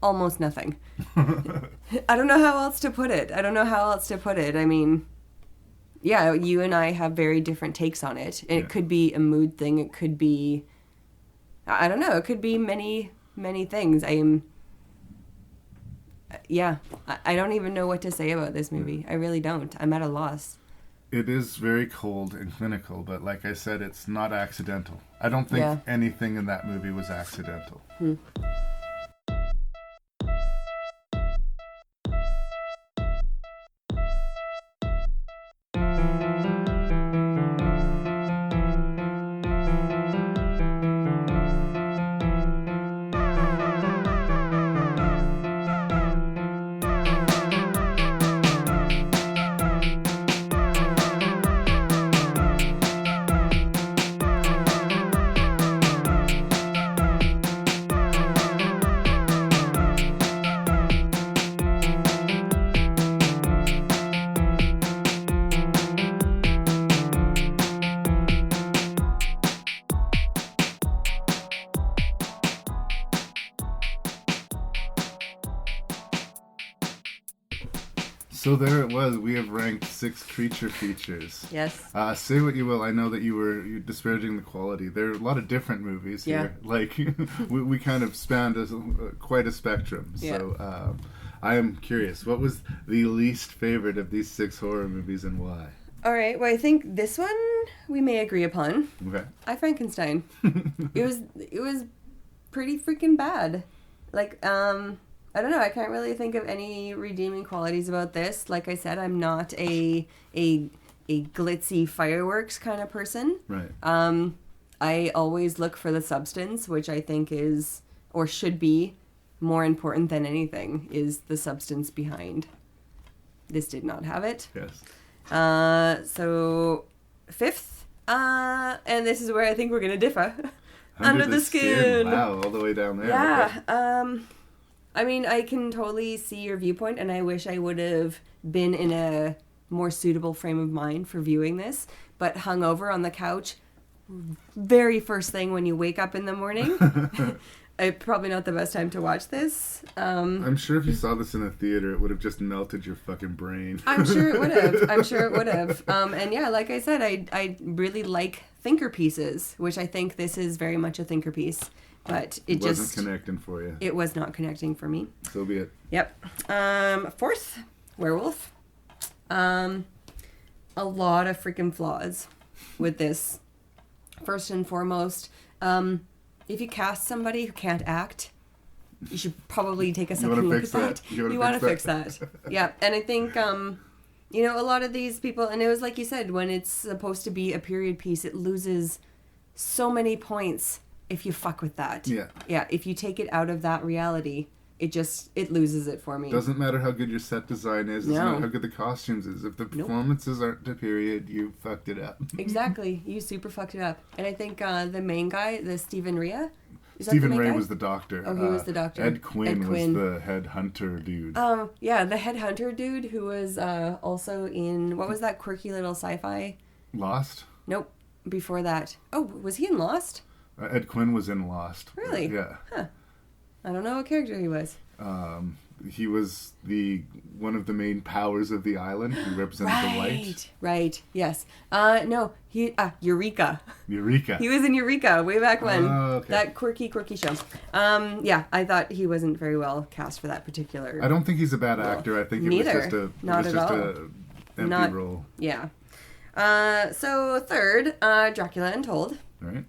almost nothing. I don't know how else to put it. I mean, yeah, you and I have very different takes on it. And it could be a mood thing. It could be, I don't know. It could be many, many things. I don't even know what to say about this movie. I really don't. I'm at a loss. It is very cold and clinical, but like I said, it's not accidental. I don't think anything in that movie was accidental. So there it was. We have ranked 6 creature features. Yes. Say what you will. I know that you're disparaging the quality. There are a lot of different movies here. Like, we kind of spanned quite a spectrum. Yeah. So I am curious. What was the least favorite of these 6 horror movies and why? All right. Well, I think this one we may agree upon. Okay. I Frankenstein. It was pretty freaking bad. Like, I don't know. I can't really think of any redeeming qualities about this. Like I said, I'm not a glitzy fireworks kind of person. Right. I always look for the substance, which I think is, or should be, more important than anything, is the substance behind. This did not have it. Yes. So, 5th, and this is where I think we're going to differ. Under the skin. Wow, all the way down there. Yeah. Okay. I mean, I can totally see your viewpoint, and I wish I would have been in a more suitable frame of mind for viewing this, but hungover on the couch, very first thing when you wake up in the morning. Probably not the best time to watch this. I'm sure if you saw this in a theater, it would have just melted your fucking brain. I'm sure it would have. And yeah, like I said, I really like thinker pieces, which I think this is very much a thinker piece. But it wasn't connecting for you. It was not connecting for me. So be it. Yep. 4th, werewolf. A lot of freaking flaws with this. First and foremost, if you cast somebody who can't act, you should probably take a second look at that. You want to fix that. Yeah. And I think, a lot of these people, and it was like you said, when it's supposed to be a period piece, it loses so many points if you fuck with that. Yeah. Yeah. If you take it out of that reality, it loses it for me. Doesn't matter how good your set design is. Doesn't matter how good the costumes is. If the performances aren't to period, you fucked it up. Exactly. You super fucked it up. And I think the main guy, the Stephen Rea. Stephen Rea was the doctor. Oh, he was the doctor. Ed Quinn was the head hunter dude. Yeah, the head hunter dude who was also in, what was that quirky little sci-fi? Lost? Nope. Before that. Oh, was he in Lost? Ed Quinn was in Lost. Really? Yeah. Huh. I don't know what character he was. He was one of the main powers of the island. He represented the light. Right. Yes. No. Eureka. Eureka. He was in Eureka way back when. Okay. That quirky show. Yeah. I thought he wasn't very well cast for that particular. I don't think he's a bad actor. I think it was just a empty role. Yeah. So 3rd, Dracula Untold. Right.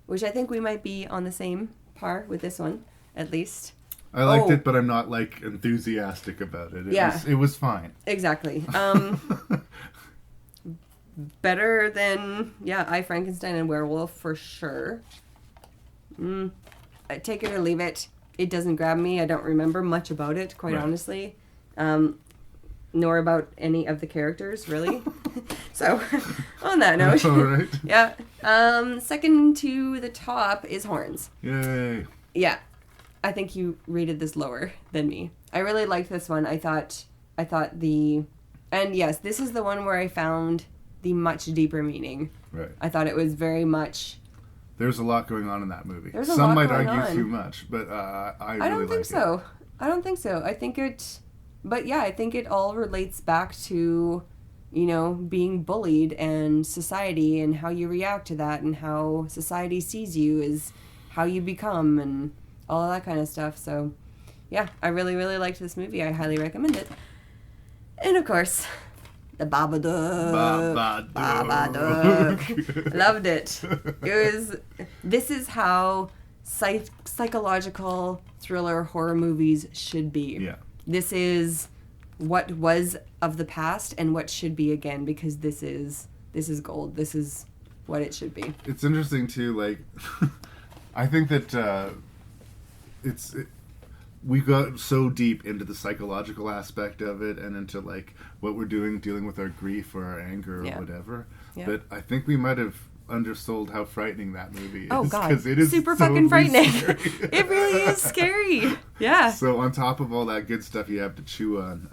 Which I think we might be on the same par with this one, at least. I liked it, but I'm not enthusiastic about it. It was fine. Exactly. Better than I Frankenstein and Werewolf for sure. I take it or leave it. It doesn't grab me. I don't remember much about it, quite honestly. Nor about any of the characters, really. So, on that note, all right. Yeah. Second to the top is Horns. Yay. Yeah, I think you rated this lower than me. I really liked this one. I thought and yes, this is the one where I found the much deeper meaning. Right. I thought it was very much. There's a lot going on in that movie. Some might argue too much, but I don't think so. I don't think so. I think it. But yeah, I think it all relates back to, being bullied and society and how you react to that and how society sees you is how you become and all of that kind of stuff. So yeah, I really, really liked this movie. I highly recommend it. And of course, the Babadook. Babadook. Loved it. This is how psychological thriller horror movies should be. Yeah. This is what was of the past and what should be again, because this is gold. This is what it should be. It's interesting too. I think that we got so deep into the psychological aspect of it and into what we're dealing with our grief or our anger or whatever. Yeah. That I think we might have undersold how frightening that movie is. Oh God, because it is super fucking frightening. It really is scary. Scary. Yeah. So on top of all that good stuff you have to chew on,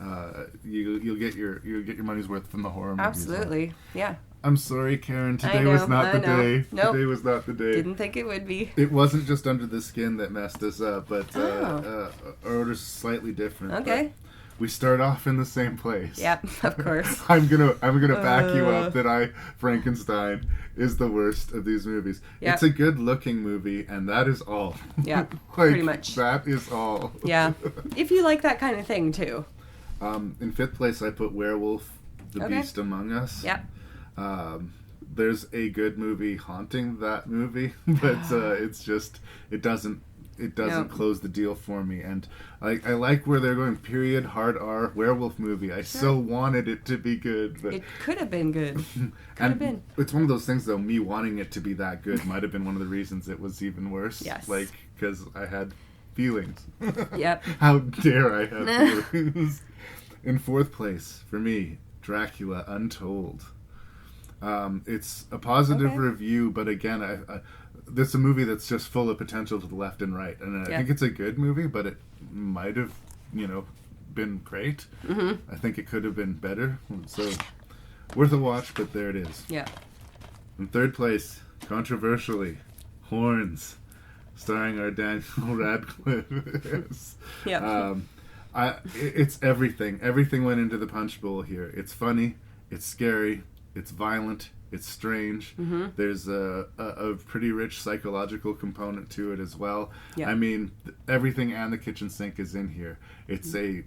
you'll get your money's worth from the horror movies. Absolutely. Yeah. I'm sorry, Karen. Today was not the day. Nope. Today was not the day. Didn't think it would be. It wasn't just Under the Skin that messed us up, but our order's slightly different. Okay. we start off in the same place. Yep, of course. I'm gonna back you up that Frankenstein is the worst of these movies. Yep. It's a good looking movie, and that is all. Yeah, pretty much. That is all. Yeah, if you like that kind of thing too. In fifth place, I put Werewolf, the Beast Among Us. Yep. There's a good movie haunting that movie, but it doesn't close the deal for me. And I like where they're going. Period. Hard R werewolf movie. I so wanted it to be good, but it could have been good. Could have been. It's one of those things, though. Me wanting it to be that good might have been one of the reasons it was even worse. Yes. Like, because I had feelings. Yep. How dare I have feelings? In fourth place for me, Dracula Untold. It's a positive review, but again, this is a movie that's just full of potential to the left and right, and I think it's a good movie, but it might have, been great. Mm-hmm. I think it could have been better, so worth a watch, but there it is. Yeah. In third place, controversially, Horns, starring our Daniel Radcliffe. Yeah. It's everything. Everything went into the punch bowl here. It's funny, it's scary, it's violent, it's strange. Mm-hmm. There's a pretty rich psychological component to it as well. Yeah. I mean, everything and the kitchen sink is in here. It's a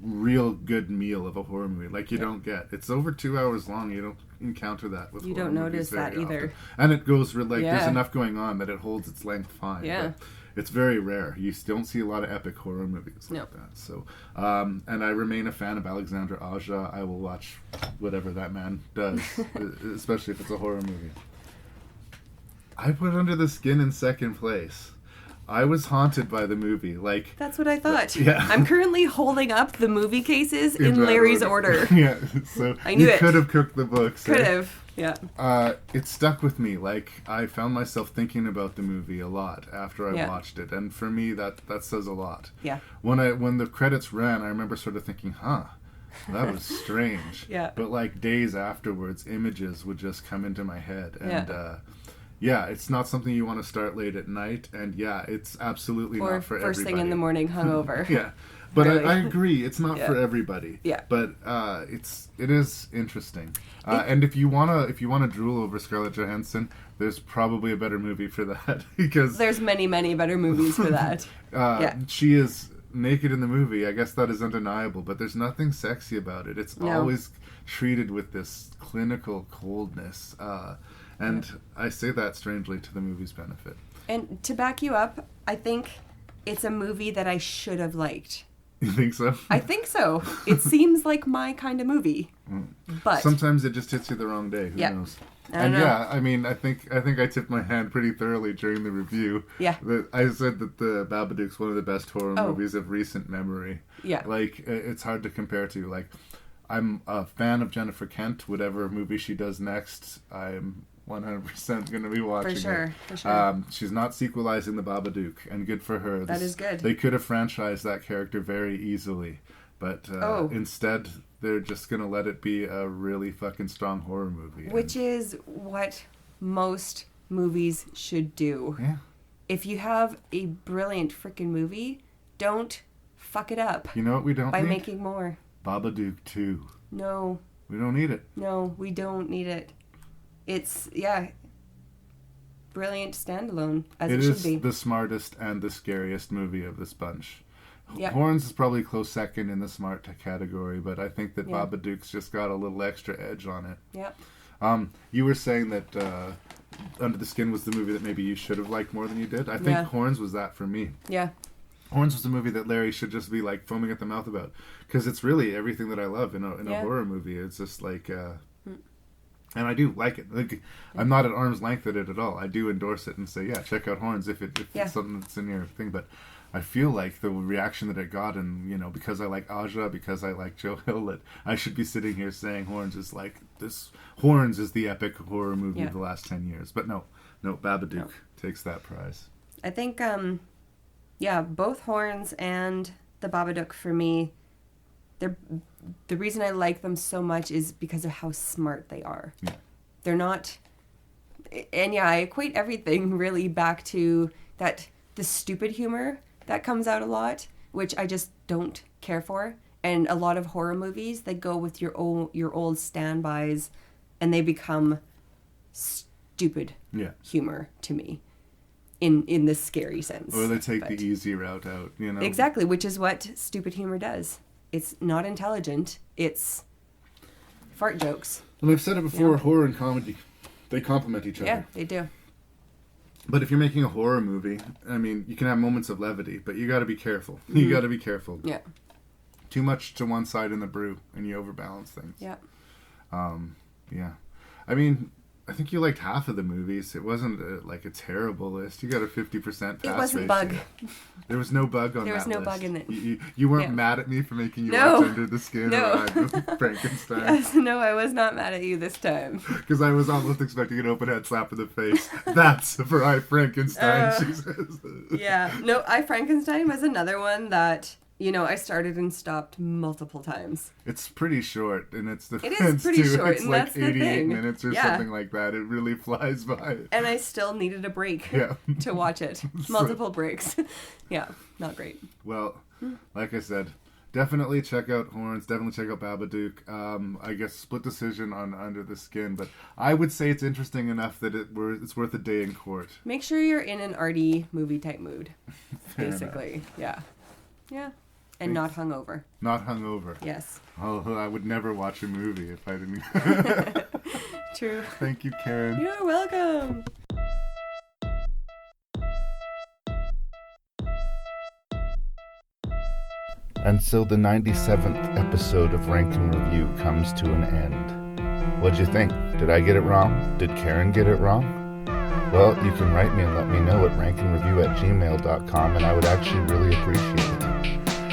real good meal of a horror movie. Like, you don't get. It's over 2 hours long. You don't encounter that with horror movies. You don't notice that either. And it goes, there's enough going on that it holds its length fine. Yeah. But it's very rare. You don't see a lot of epic horror movies like that. So, and I remain a fan of Alexandre Aja. I will watch whatever that man does, especially if it's a horror movie. I put Under the Skin in second place. I was haunted by the movie. That's what I thought. Yeah. I'm currently holding up the movie cases in Larry's order. Yeah, so I knew you could have cooked the books. Could have, yeah. It stuck with me. I found myself thinking about the movie a lot after I watched it, and for me, that says a lot. Yeah. When the credits ran, I remember sort of thinking, that was strange. Yeah. But days afterwards, images would just come into my head, and it's not something you want to start late at night, and it's absolutely not for everybody. Or first thing in the morning hungover. Yeah. But really. I agree, it's not for everybody. Yeah. But it is interesting. And if you wanna drool over Scarlett Johansson, there's probably a better movie for that because there's many, many better movies for that. She is naked in the movie. I guess that is undeniable, but there's nothing sexy about it. It's always treated with this clinical coldness. And I say that strangely to the movie's benefit. And to back you up, I think it's a movie that I should have liked. You think so? I think so. It seems like my kind of movie. But sometimes it just hits you the wrong day. Who knows? I don't know. I mean, I think I tipped my hand pretty thoroughly during the review. Yeah. I said that the Babadook's one of the best horror movies of recent memory. Yeah. It's hard to compare to. I'm a fan of Jennifer Kent. Whatever movie she does next, I'm 100% going to be watching it. For sure. She's not sequelizing the Babadook, and good for her. That is good. They could have franchised that character very easily, but instead they're just going to let it be a really fucking strong horror movie. Which is what most movies should do. Yeah. If you have a brilliant freaking movie, don't fuck it up. You know what we don't by need? making more. Babadook 2. No. We don't need it. No, we don't need it. It's, brilliant standalone, as it should be. It is the smartest and the scariest movie of this bunch. Yep. Horns is probably close second in the smart category, but I think that Babadook's just got a little extra edge on it. Yep. You were saying that Under the Skin was the movie that maybe you should have liked more than you did. I think Horns was that for me. Yeah. Horns was a movie that Larry should just be foaming at the mouth about, because it's really everything that I love in a horror movie. It's just and I do like it. I'm not at arm's length at it at all. I do endorse it and say, check out Horns if it's something that's in your thing. But I feel like the reaction that it got, and because I like Aja, because I like Joe Hill, that I should be sitting here saying Horns is this. Horns is the epic horror movie of the last 10 years. But no, Babadook takes that prize. I think, both Horns and the Babadook for me, the reason I like them so much is because of how smart they are. Yeah. They're not, and I equate everything really back to the stupid humor that comes out a lot, which I just don't care for. And a lot of horror movies, they go with your old standbys, and they become stupid humor to me, in this scary sense. Or they take the easy route out, you know. Exactly, which is what stupid humor does. It's not intelligent. It's fart jokes. And I've said it before, horror and comedy, they complement each other. Yeah, they do. But if you're making a horror movie, I mean, you can have moments of levity, but you got to be careful. You got to be careful. Yeah. Too much to one side in the brew, and you overbalance things. Yeah. Yeah. I mean, I think you liked half of the movies. It wasn't a terrible list. You got a 50% pass ratio. It wasn't bug. There was no bug on that list. There was no bug in it. You weren't mad at me for making you watch Under the Skin or Frankenstein. Yes, no, I was not mad at you this time. Because I was almost expecting an open head slap in the face. That's for I Frankenstein, she says. Yeah. No, I Frankenstein was another one that, I started and stopped multiple times. It's pretty short, and it's It is pretty short, It's and like that's the 88 thing. minutes or something like that. It really flies by. And I still needed a break to watch it. Multiple breaks. Yeah, not great. Well, like I said, definitely check out Horns. Definitely check out Babadook. I guess split decision on Under the Skin, but I would say it's interesting enough that it's worth a day in court. Make sure you're in an arty movie type mood, basically. Enough. Yeah. And not hungover. Not hungover. Yes. Oh, I would never watch a movie if I didn't. True. Thank you, Karen. You're welcome. And so the 97th episode of Rank and Review comes to an end. What'd you think? Did I get it wrong? Did Karen get it wrong? Well, you can write me and let me know at ranknreview@gmail.com, and I would actually really appreciate it.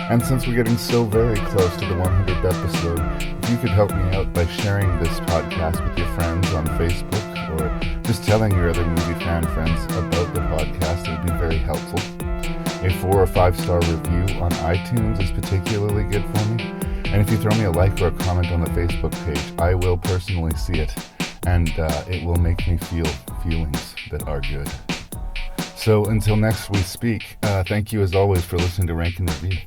And since we're getting so very close to the 100th episode, if you could help me out by sharing this podcast with your friends on Facebook, or just telling your other movie fan friends about the podcast, it would be very helpful. A 4 or 5 star review on iTunes is particularly good for me. And if you throw me a like or a comment on the Facebook page, I will personally see it. And it will make me feel feelings that are good. So until next we speak, thank you as always for listening to Rank and Review.